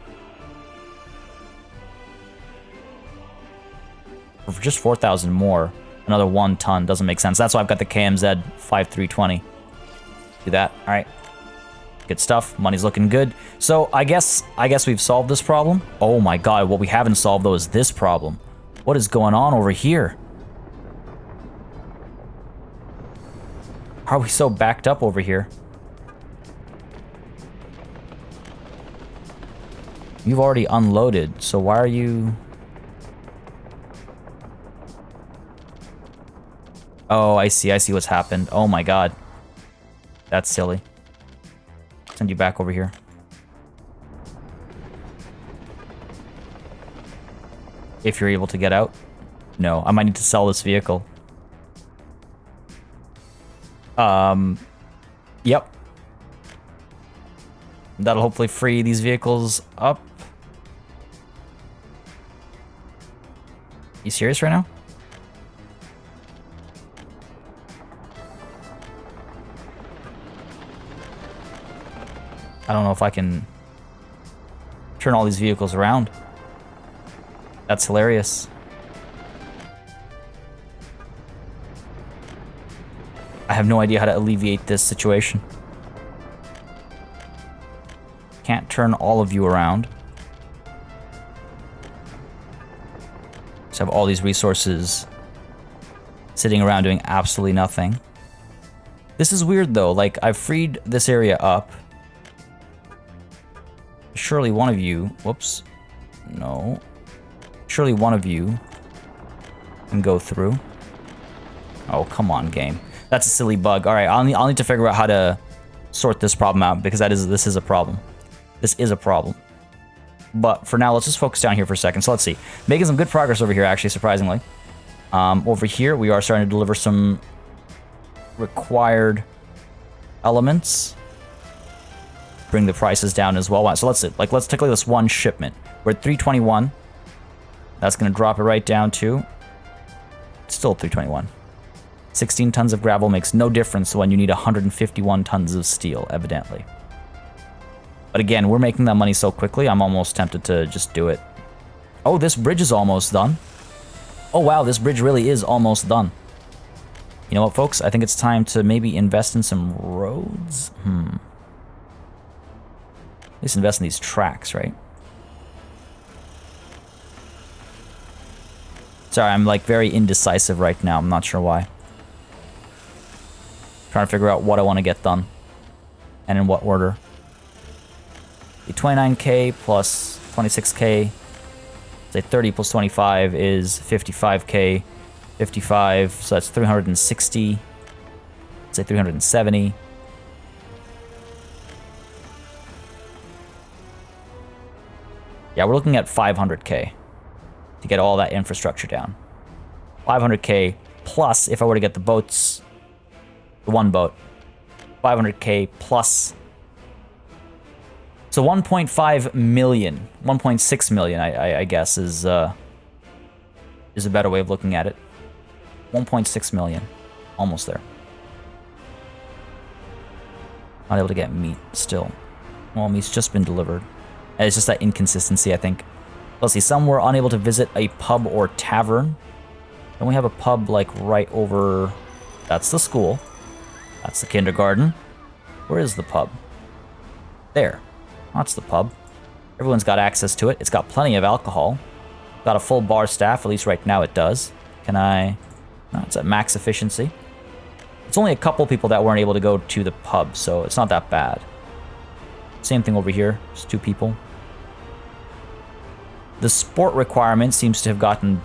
For just 4,000 more, another 1 ton doesn't make sense. That's why I've got the KMZ 5320. Do that. All right. Good stuff. Money's looking good. So I guess we've solved this problem. Oh my god, what we haven't solved though is this problem. What is going on over here? How are we so backed up over here? You've already unloaded, so why are you... Oh, I see what's happened. Oh my god. That's silly. Send you back over here. If you're able to get out. No, I might need to sell this vehicle. Yep. That'll hopefully free these vehicles up. You serious right now? I don't know if I can turn all these vehicles around. That's hilarious. I have no idea how to alleviate this situation. Can't turn all of you around. Just have all these resources sitting around doing absolutely nothing. This is weird though, like I've freed this area up. Surely one of you, whoops, no. Surely one of you can go through. Oh, come on, game. That's a silly bug. All right, I'll need to figure out how to sort this problem out because this is a problem. This is a problem. But for now, let's just focus down here for a second. So let's see. Making some good progress over here, actually, surprisingly. Over here, we are starting to deliver some required elements. Bring the prices down as well. So let's take a look at this one shipment. We're at 321. That's going to drop it right down to still 321. 16 tons of gravel makes no difference when you need 151 tons of steel, evidently. But again, we're making that money so quickly, I'm almost tempted to just do it. Oh, this bridge is almost done. Oh wow, this bridge really is almost done. You know what, folks? I think it's time to maybe invest in some roads. At least invest in these tracks, right? Sorry, I'm like very indecisive right now. I'm not sure why. Trying to figure out what I want to get done. And in what order. The 29k plus 26k. Say 30 plus 25 is 55k. 55, so that's 360. Say 370. Yeah, we're looking at 500k to get all that infrastructure down. 500k plus, if I were to get the boats, the one boat, 500k plus. So 1.5 million, 1.6 million, I guess, is a better way of looking at it. 1.6 million, almost there. Not able to get meat still. Well, meat's just been delivered. And it's just that inconsistency, I think. Let's see, some were unable to visit a pub or tavern. Then we have a pub like right over... That's the school. That's the kindergarten. Where is the pub? There. That's the pub. Everyone's got access to it. It's got plenty of alcohol. Got a full bar staff, at least right now it does. Can I... No, it's at max efficiency. It's only a couple people that weren't able to go to the pub, so it's not that bad. Same thing over here. Just 2 people. The sport requirement seems to have gotten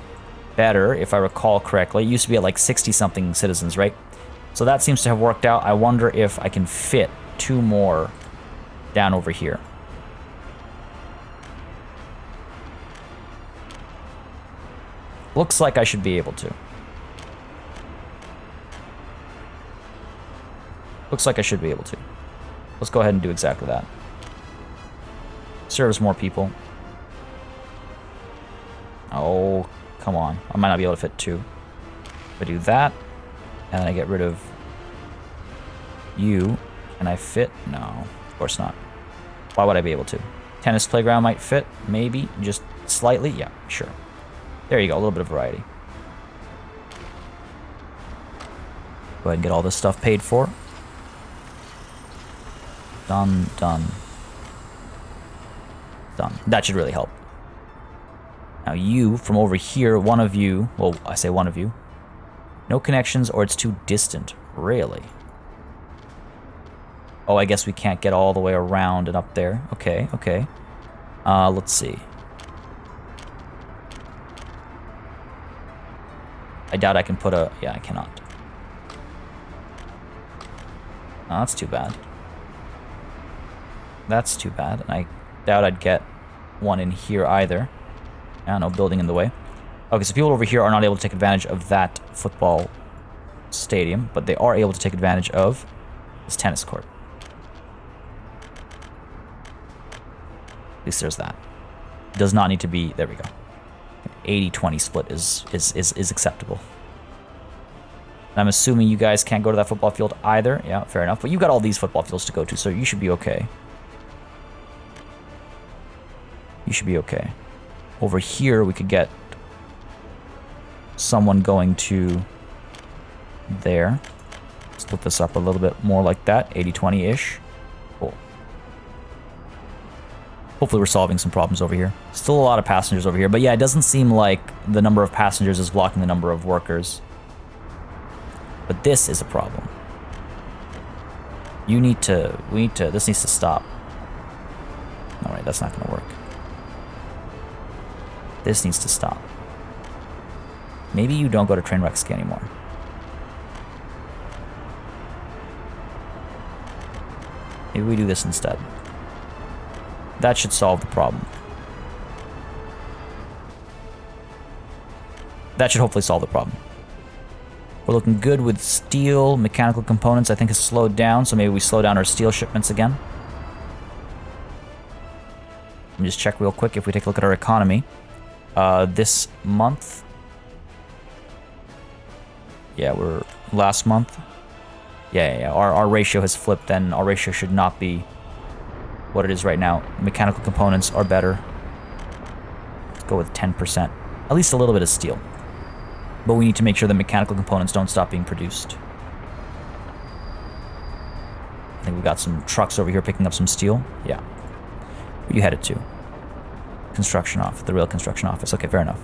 better, if I recall correctly. It used to be at like 60-something citizens, right? So that seems to have worked out. I wonder if I can fit 2 more down over here. Looks like I should be able to. Looks like I should be able to. Let's go ahead and do exactly that. Serves more people. Oh, come on. I might not be able to fit 2. If I do that, and then I get rid of you, can I fit? No, of course not. Why would I be able to? Tennis playground might fit, maybe, just slightly. Yeah, sure. There you go, a little bit of variety. Go ahead and get all this stuff paid for. Done, done. Done. That should really help. Now you, from over here, one of you, well, I say one of you, no connections or it's too distant. Really? Oh, I guess we can't get all the way around and up there. Okay, okay. Let's see. I doubt I can put a... Yeah, I cannot. Oh, that's too bad. That's too bad. And I doubt I'd get one in here either. Yeah, no building in the way. Okay, so people over here are not able to take advantage of that football stadium, but they are able to take advantage of this tennis court. At least there's that. It does not need to be... There we go. 80-20 split is acceptable. And I'm assuming you guys can't go to that football field either. Yeah, fair enough. But you've got all these football fields to go to, so you should be okay. You should be okay. Over here, we could get someone going to there. Split this up a little bit more like that. 80-20-ish. Cool. Hopefully we're solving some problems over here. Still a lot of passengers over here, but yeah, it doesn't seem like the number of passengers is blocking the number of workers. But this is a problem. You need to, this needs to stop. Alright, that's not going to work. This needs to stop. Maybe you don't go to Trainwreck anymore. Maybe we do this instead. That should solve the problem. That should hopefully solve the problem. We're looking good with steel. Mechanical components, I think, has slowed down, so maybe we slow down our steel shipments again. Let me just check real quick if we take a look at our economy. This month... Yeah, we're... Last month? Yeah. Our ratio has flipped, and our ratio should not be what it is right now. Mechanical components are better. Let's go with 10%. At least a little bit of steel. But we need to make sure the mechanical components don't stop being produced. I think we've got some trucks over here picking up some steel. Yeah. Where you headed to? Construction office. The real construction office. Okay, fair enough.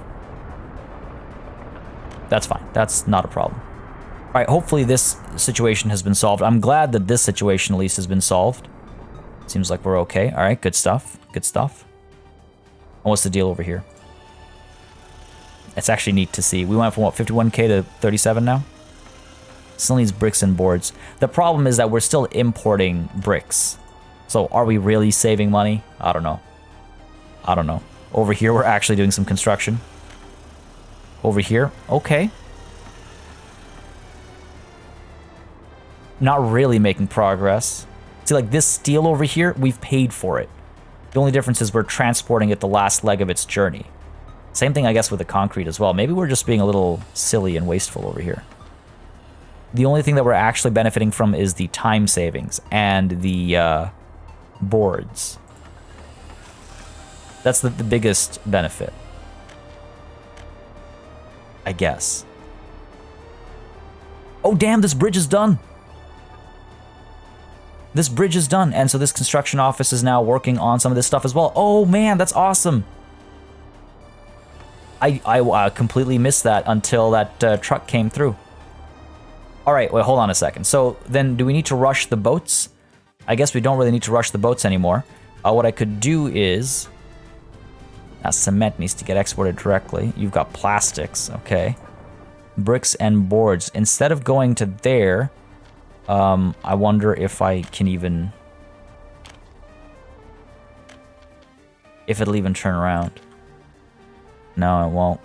That's fine. That's not a problem. All right, hopefully this situation has been solved. I'm glad that this situation at least has been solved. Seems like we're okay. All right, good stuff. Good stuff. And what's the deal over here? It's actually neat to see. We went from, what, 51k to 37 now? Still needs bricks and boards. The problem is that we're still importing bricks. So are we really saving money? I don't know. I don't know. Over here, we're actually doing some construction. Over here, okay. Not really making progress. See, like this steel over here, we've paid for it. The only difference is we're transporting it the last leg of its journey. Same thing, I guess, with the concrete as well. Maybe we're just being a little silly and wasteful over here. The only thing that we're actually benefiting from is the time savings and the boards. That's the biggest benefit, I guess. Oh, damn, this bridge is done. This bridge is done, and so this construction office is now working on some of this stuff as well. Oh, man, that's awesome. I completely missed that until that truck came through. All right, wait, hold on a second. So then do we need to rush the boats? I guess we don't really need to rush the boats anymore. What I could do is... Now, cement needs to get exported directly. You've got plastics, okay. Bricks and boards. Instead of going to there, I wonder if I can even... if it'll even turn around. No, it won't.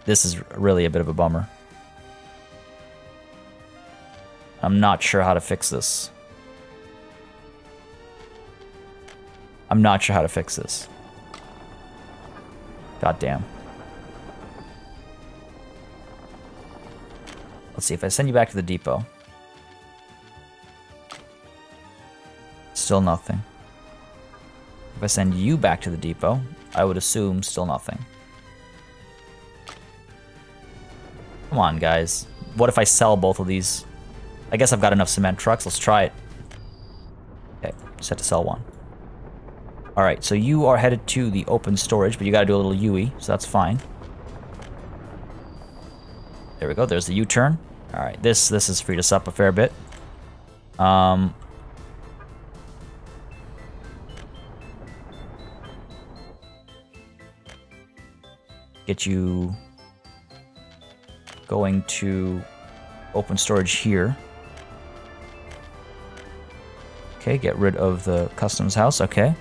This is really a bit of a bummer. I'm not sure how to fix this. I'm not sure how to fix this. God damn. Let's see, if I send you back to the depot. Still nothing. If I send you back to the depot, I would assume still nothing. Come on, guys. What if I sell both of these? I guess I've got enough cement trucks. Let's try it. Okay, set to sell one. Alright, so you are headed to the open storage, but you gotta do a little UE, so that's fine. There we go, there's the U-turn. Alright, this has freed us up a fair bit. Get you going to open storage here. Okay, get rid of the customs house, okay.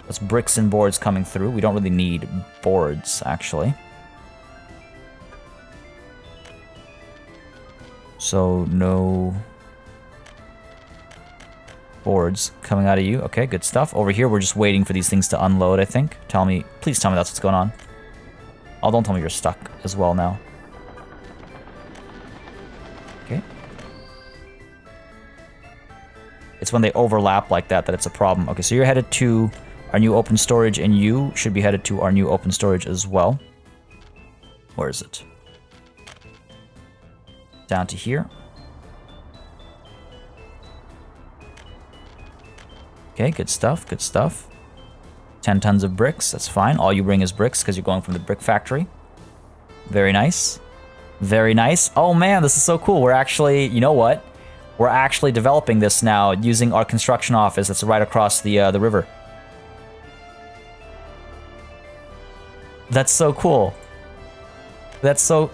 That's bricks and boards coming through. We don't really need boards, actually. So, no boards coming out of you. Okay, good stuff. Over here, we're just waiting for these things to unload, I think. Please tell me that's what's going on. Oh, don't tell me you're stuck as well now. Okay. It's when they overlap like that it's a problem. Okay, so you're headed to our new open storage, and you should be headed to our new open storage as well. Where is it? Down to here. Okay, good stuff, good stuff. 10 tons of bricks, that's fine. All you bring is bricks because you're going from the brick factory. Very nice. Very nice. Oh man, this is so cool. We're actually, you know what? We're actually developing this now using our construction office that's right across the river. That's so cool. That's so...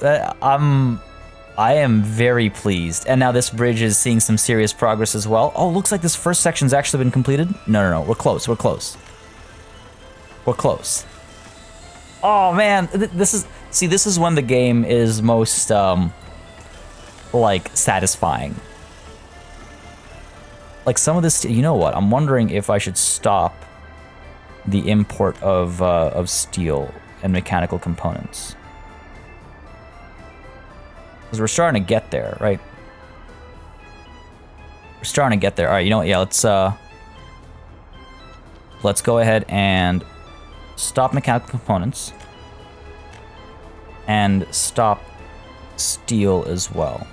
I am very pleased. And now this bridge is seeing some serious progress as well. Oh, looks like this first section's actually been completed. No. We're close. We're close. We're close. Oh, man. This is... See, this is when the game is most, like, satisfying. Like, some of this... You know what? I'm wondering if I should stop the import of steel and mechanical components. Because we're starting to get there, right? We're starting to get there. All right, you know what? Yeah, let's go ahead and stop mechanical components and stop steel as well.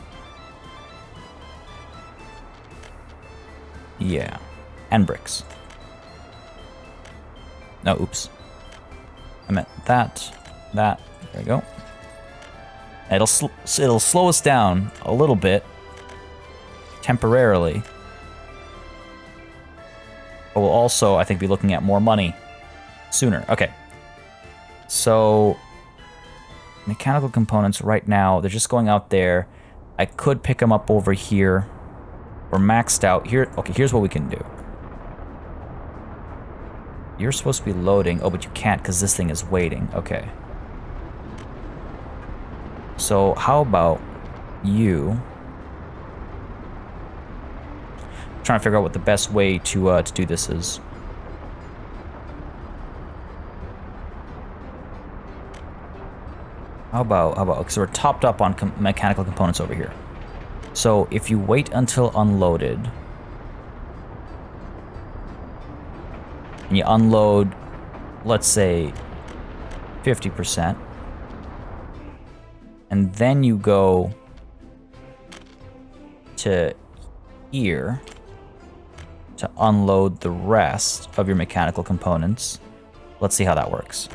Yeah, and bricks. No, oops. I meant that. There we go. It'll slow us down a little bit, temporarily. But we'll also, I think, be looking at more money sooner. Okay. So, mechanical components right now, they're just going out there. I could pick them up over here. We're maxed out. Here, okay, here's what we can do. You're supposed to be loading. Oh, but you can't because this thing is waiting. Okay. So, how about you... I'm trying to figure out what the best way to do this is. How about, so we're topped up on mechanical components over here. So, if you wait until unloaded, and you unload, let's say, 50%, and then you go to here to unload the rest of your mechanical components. Let's see how that works.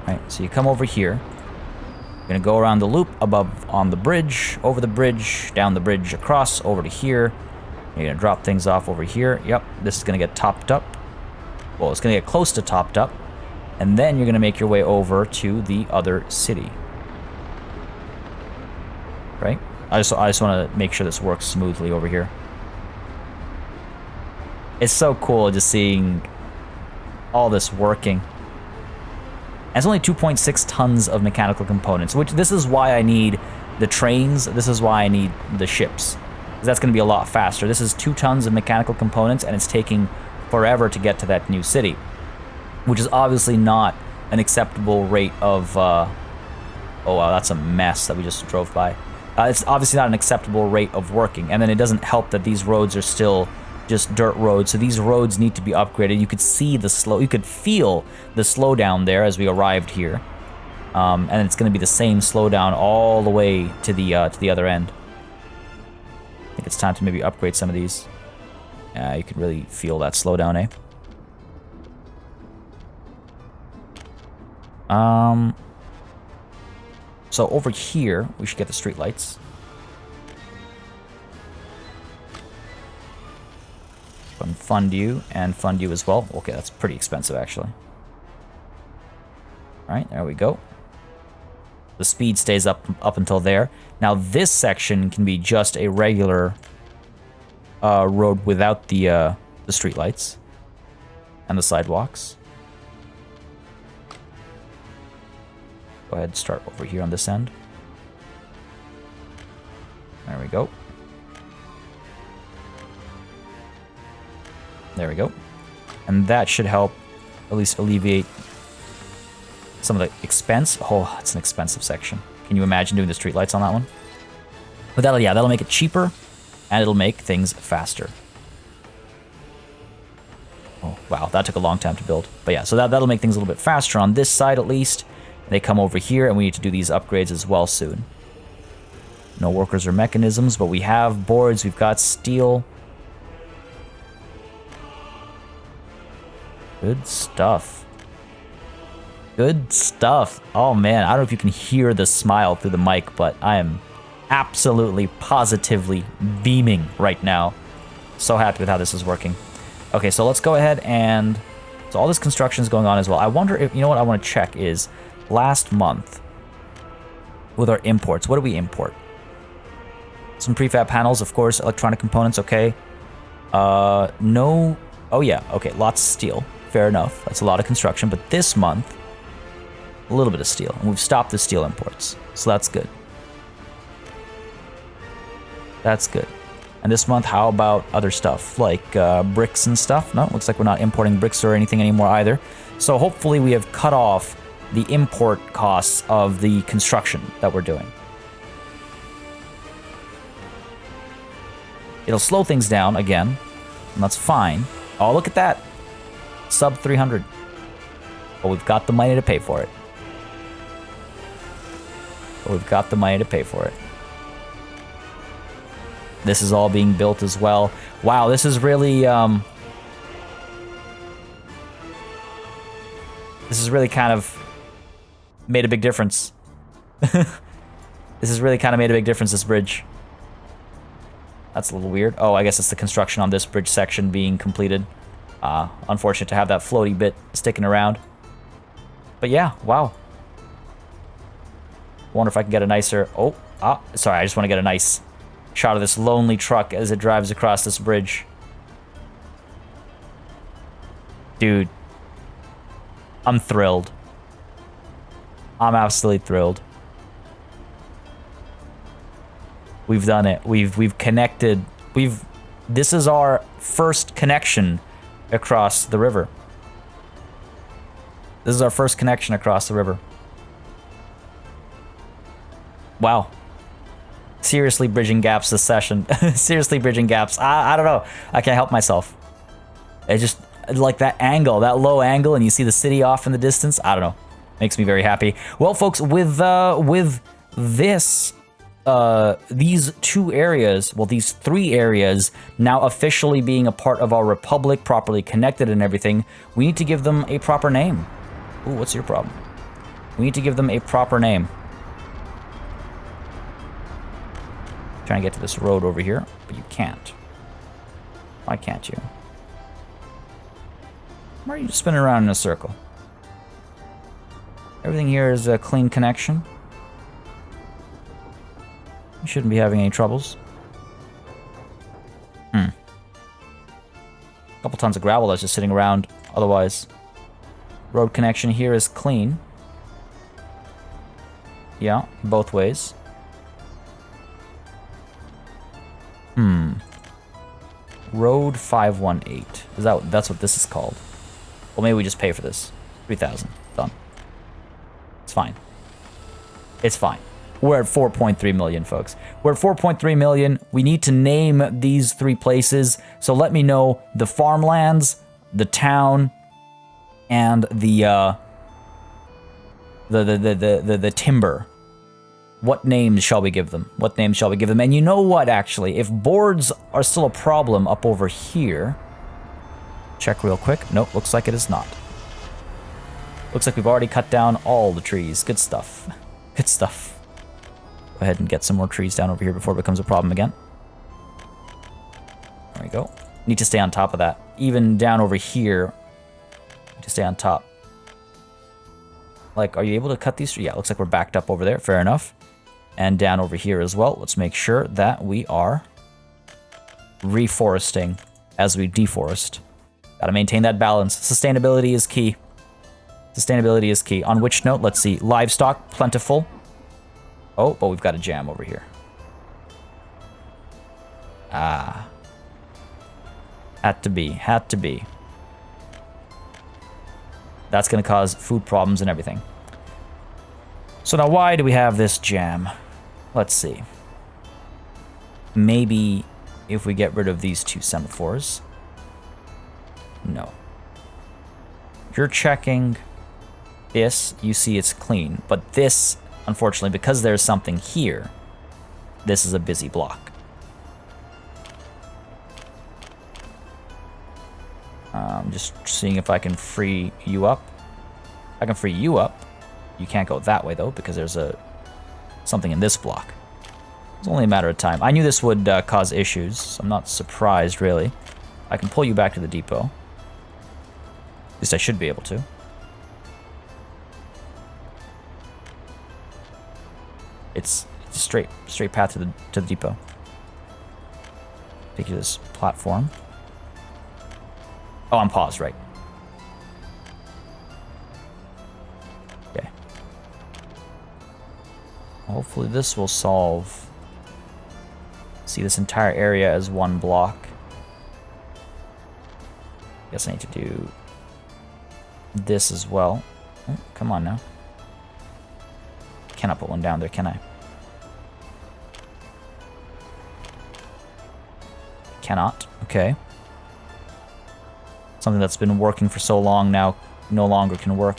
All right, so you come over here. You're gonna go around the loop above on the bridge, over the bridge, down the bridge, across, over to here. You're gonna drop things off over here. Yep, this is gonna get topped up. Well, it's gonna get close to topped up. And then you're going to make your way over to the other city. Right? I just want to make sure this works smoothly over here. It's so cool just seeing all this working. And it's only 2.6 tons of mechanical components, which this is why I need the trains. This is why I need the ships. Because that's going to be a lot faster. This is 2 tons of mechanical components, and it's taking forever to get to that new city. Which is obviously not an acceptable rate of... oh, wow, that's a mess that we just drove by. It's obviously not an acceptable rate of working. And then it doesn't help that these roads are still just dirt roads. So these roads need to be upgraded. You could see the you could feel the slowdown there as we arrived here. And it's going to be the same slowdown all the way to the other end. I think it's time to maybe upgrade some of these. You can really feel that slowdown, eh? So over here, we should get the streetlights. Fund you and fund you as well. Okay, that's pretty expensive actually. All right, there we go. The speed stays up until there. Now this section can be just a regular road without the streetlights and the sidewalks. Go ahead and start over here on this end. There we go. There we go. And that should help at least alleviate some of the expense. Oh, it's an expensive section. Can you imagine doing the streetlights on that one? But that'll make it cheaper, and it'll make things faster. Oh, wow, that took a long time to build. But yeah, so that'll make things a little bit faster on this side at least. They come over here, and we need to do these upgrades as well soon. No workers or mechanisms, but we have boards, we've got steel. Good stuff. Good stuff. Oh man, I don't know if you can hear the smile through the mic, but I am absolutely, positively beaming right now. So happy with how this is working. Okay, so let's go ahead and... So all this construction is going on as well. I wonder if... You know what I want to check is... Last month, with our imports, what do we import? Some prefab panels, of course. Electronic components, okay. No... Oh yeah, okay, lots of steel. Fair enough. That's a lot of construction. But this month, a little bit of steel. And we've stopped the steel imports. So that's good. That's good. And this month, how about other stuff? Like bricks and stuff? No, looks like we're not importing bricks or anything anymore either. So hopefully we have cut off the import costs of the construction that we're doing. It'll slow things down again, and that's fine. Oh, look at that. Sub 300. But we've got the money to pay for it. This is all being built as well. Wow, this is really... this is really kind of made a big difference. This has really kind of made a big difference, this bridge. That's a little weird. Oh, I guess it's the construction on this bridge section being completed. Unfortunate to have that floaty bit sticking around. But yeah, wow. Wonder if I can get a nicer... Oh, sorry, I just want to get a nice shot of this lonely truck as it drives across this bridge. Dude. I'm thrilled. I'm absolutely thrilled. We've done it. We've connected. This is our first connection across the river. This is our first connection across the river. Wow. Seriously bridging gaps this session. Seriously bridging gaps. I don't know. I can't help myself. It just, like that angle, that low angle, and you see the city off in the distance. I don't know. Makes me very happy. Well, folks, with this, these 2 areas, well, these 3 areas now officially being a part of our republic, properly connected and everything, we need to give them a proper name. Ooh, what's your problem? We need to give them a proper name. Trying to get to this road over here, but you can't. Why can't you? Why are you just spinning around in a circle? Everything here is a clean connection. You shouldn't be having any troubles. A couple tons of gravel that's just sitting around. Otherwise, road connection here is clean. Yeah, both ways. Road 518. That's what this is called? Well, maybe we just pay for this. 3,000. Done. It's fine. It's fine. We're at 4.3 million, folks. We're at 4.3 million. We need to name these 3 places. So let me know the farmlands, the town, and the timber. What names shall we give them? What names shall we give them? And you know what, actually? If boards are still a problem up over here... Check real quick. Nope, looks like it is not. Looks like we've already cut down all the trees. Good stuff. Good stuff. Go ahead and get some more trees down over here before it becomes a problem again. There we go. Need to stay on top of that. Even down over here, need to stay on top. Like, are you able to cut these? Yeah, looks like we're backed up over there. Fair enough. And down over here as well. Let's make sure that we are reforesting as we deforest. Gotta maintain that balance. Sustainability is key. Sustainability is key. On which note, let's see. Livestock, plentiful. Oh, but we've got a jam over here. Ah. Had to be. Had to be. That's gonna cause food problems and everything. So now why do we have this jam? Let's see. Maybe if we get rid of these 2 semaphores. No. You're checking this, you see it's clean. But this, unfortunately, because there's something here, this is a busy block. Just seeing if I can free you up. I can free you up. You can't go that way, though, because there's something in this block. It's only a matter of time. I knew this would cause issues, so I'm not surprised, really. I can pull you back to the depot. At least I should be able to. It's a straight path to the depot. Take you to this platform. Oh, I'm paused, right. Okay. Hopefully this will solve. See this entire area as one block. Guess I need to do this as well. Oh, come on now. Cannot put one down there, can I? Cannot. Okay. Something that's been working for so long now no longer can work.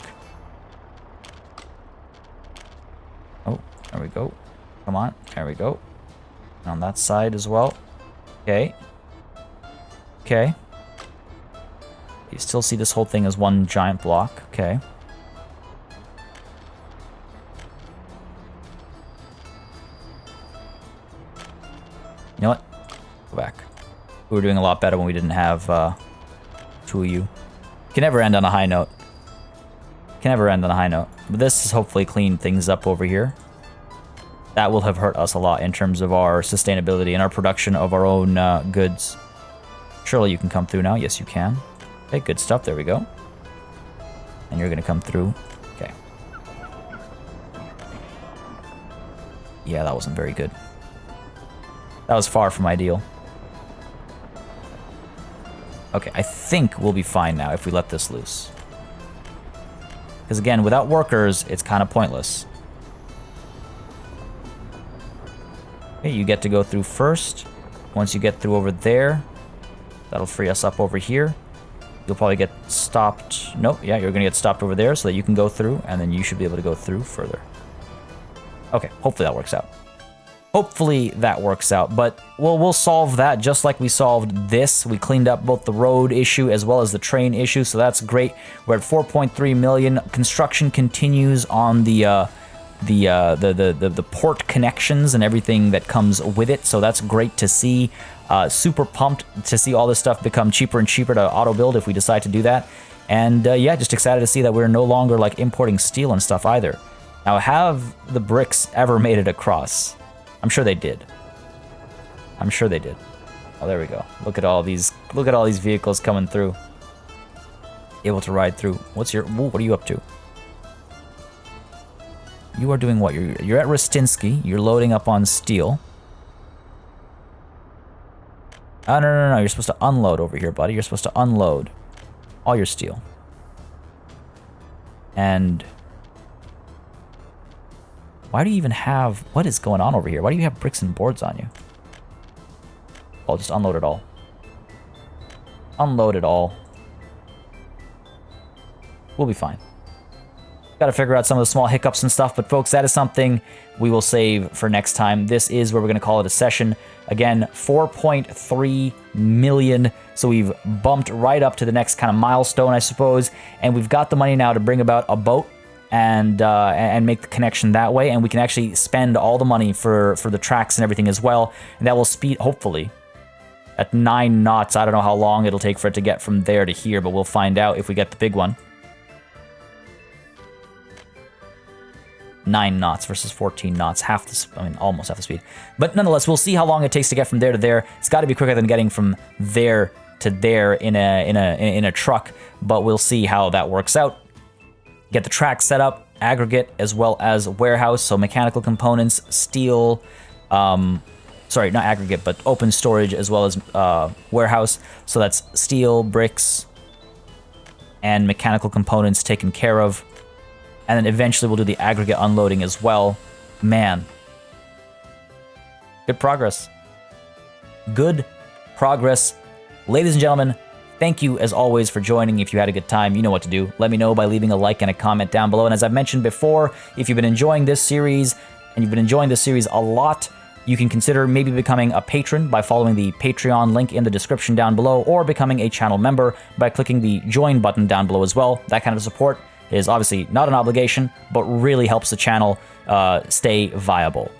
Oh, there we go. Come on, there we go. And on that side as well. Okay. Okay. You still see this whole thing as one giant block. Okay. You know what? Go back. We were doing a lot better when we didn't have 2 of you. Can never end on a high note. Can never end on a high note. But this has hopefully cleaned things up over here. That will have hurt us a lot in terms of our sustainability and our production of our own goods. Surely you can come through now. Yes, you can. Okay, good stuff. There we go. And you're going to come through. Okay. Yeah, that wasn't very good. That was far from ideal. Okay, I think we'll be fine now if we let this loose. Because again, without workers, it's kind of pointless. Okay, you get to go through first. Once you get through over there, that'll free us up over here. You'll probably get stopped. Nope, yeah, you're going to get stopped over there so that you can go through, and then you should be able to go through further. Okay, hopefully that works out. Hopefully that works out, but we'll solve that just like we solved this. We cleaned up both the road issue as well as the train issue, so that's great. We're at 4.3 million. Construction continues on the port connections and everything that comes with it, so that's great to see. Super pumped to see all this stuff become cheaper and cheaper to auto build if we decide to do that. And yeah, just excited to see that we're no longer like importing steel and stuff either. Now, have the bricks ever made it across? I'm sure they did. I'm sure they did. Oh, there we go. Look at all these vehicles coming through. Able to ride through. What are you up to? You are doing what? You're at Rostinsky. You're loading up on steel. Oh, no. You're supposed to unload over here, buddy. You're supposed to unload all your steel. And why do you even have... What is going on over here? Why do you have bricks and boards on you? I'll just unload it all. Unload it all. We'll be fine. Got to figure out some of the small hiccups and stuff, but folks, that is something we will save for next time. This is where we're going to call it a session. Again, 4.3 million. So we've bumped right up to the next kind of milestone, I suppose. And we've got the money now to bring about a boat and make the connection that way. And we can actually spend all the money for the tracks and everything as well. And that will speed, hopefully, at 9 knots. I don't know how long it'll take for it to get from there to here, but we'll find out if we get the big one. 9 knots versus 14 knots, almost half the speed. But nonetheless, we'll see how long it takes to get from there to there. It's got to be quicker than getting from there to there in a truck, but we'll see how that works out. Get the track set up, aggregate as well as warehouse, so mechanical components, steel, sorry, not aggregate, but open storage as well as warehouse. So that's steel, bricks, and mechanical components taken care of. And then eventually we'll do the aggregate unloading as well. Man. Good progress. Good progress. Ladies and gentlemen, thank you as always for joining. If you had a good time, you know what to do. Let me know by leaving a like and a comment down below. And as I've mentioned before, if you've been enjoying this series, and you've been enjoying this series a lot, you can consider maybe becoming a patron by following the Patreon link in the description down below, or becoming a channel member by clicking the join button down below as well. That kind of support is obviously not an obligation, but really helps the channel stay viable.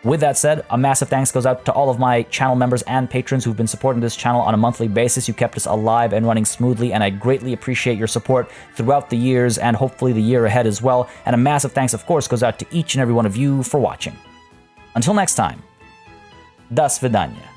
With that said, a massive thanks goes out to all of my channel members and patrons who've been supporting this channel on a monthly basis. You kept us alive and running smoothly, and I greatly appreciate your support throughout the years and hopefully the year ahead as well. And a massive thanks, of course, goes out to each and every one of you for watching. Until next time, до свидания.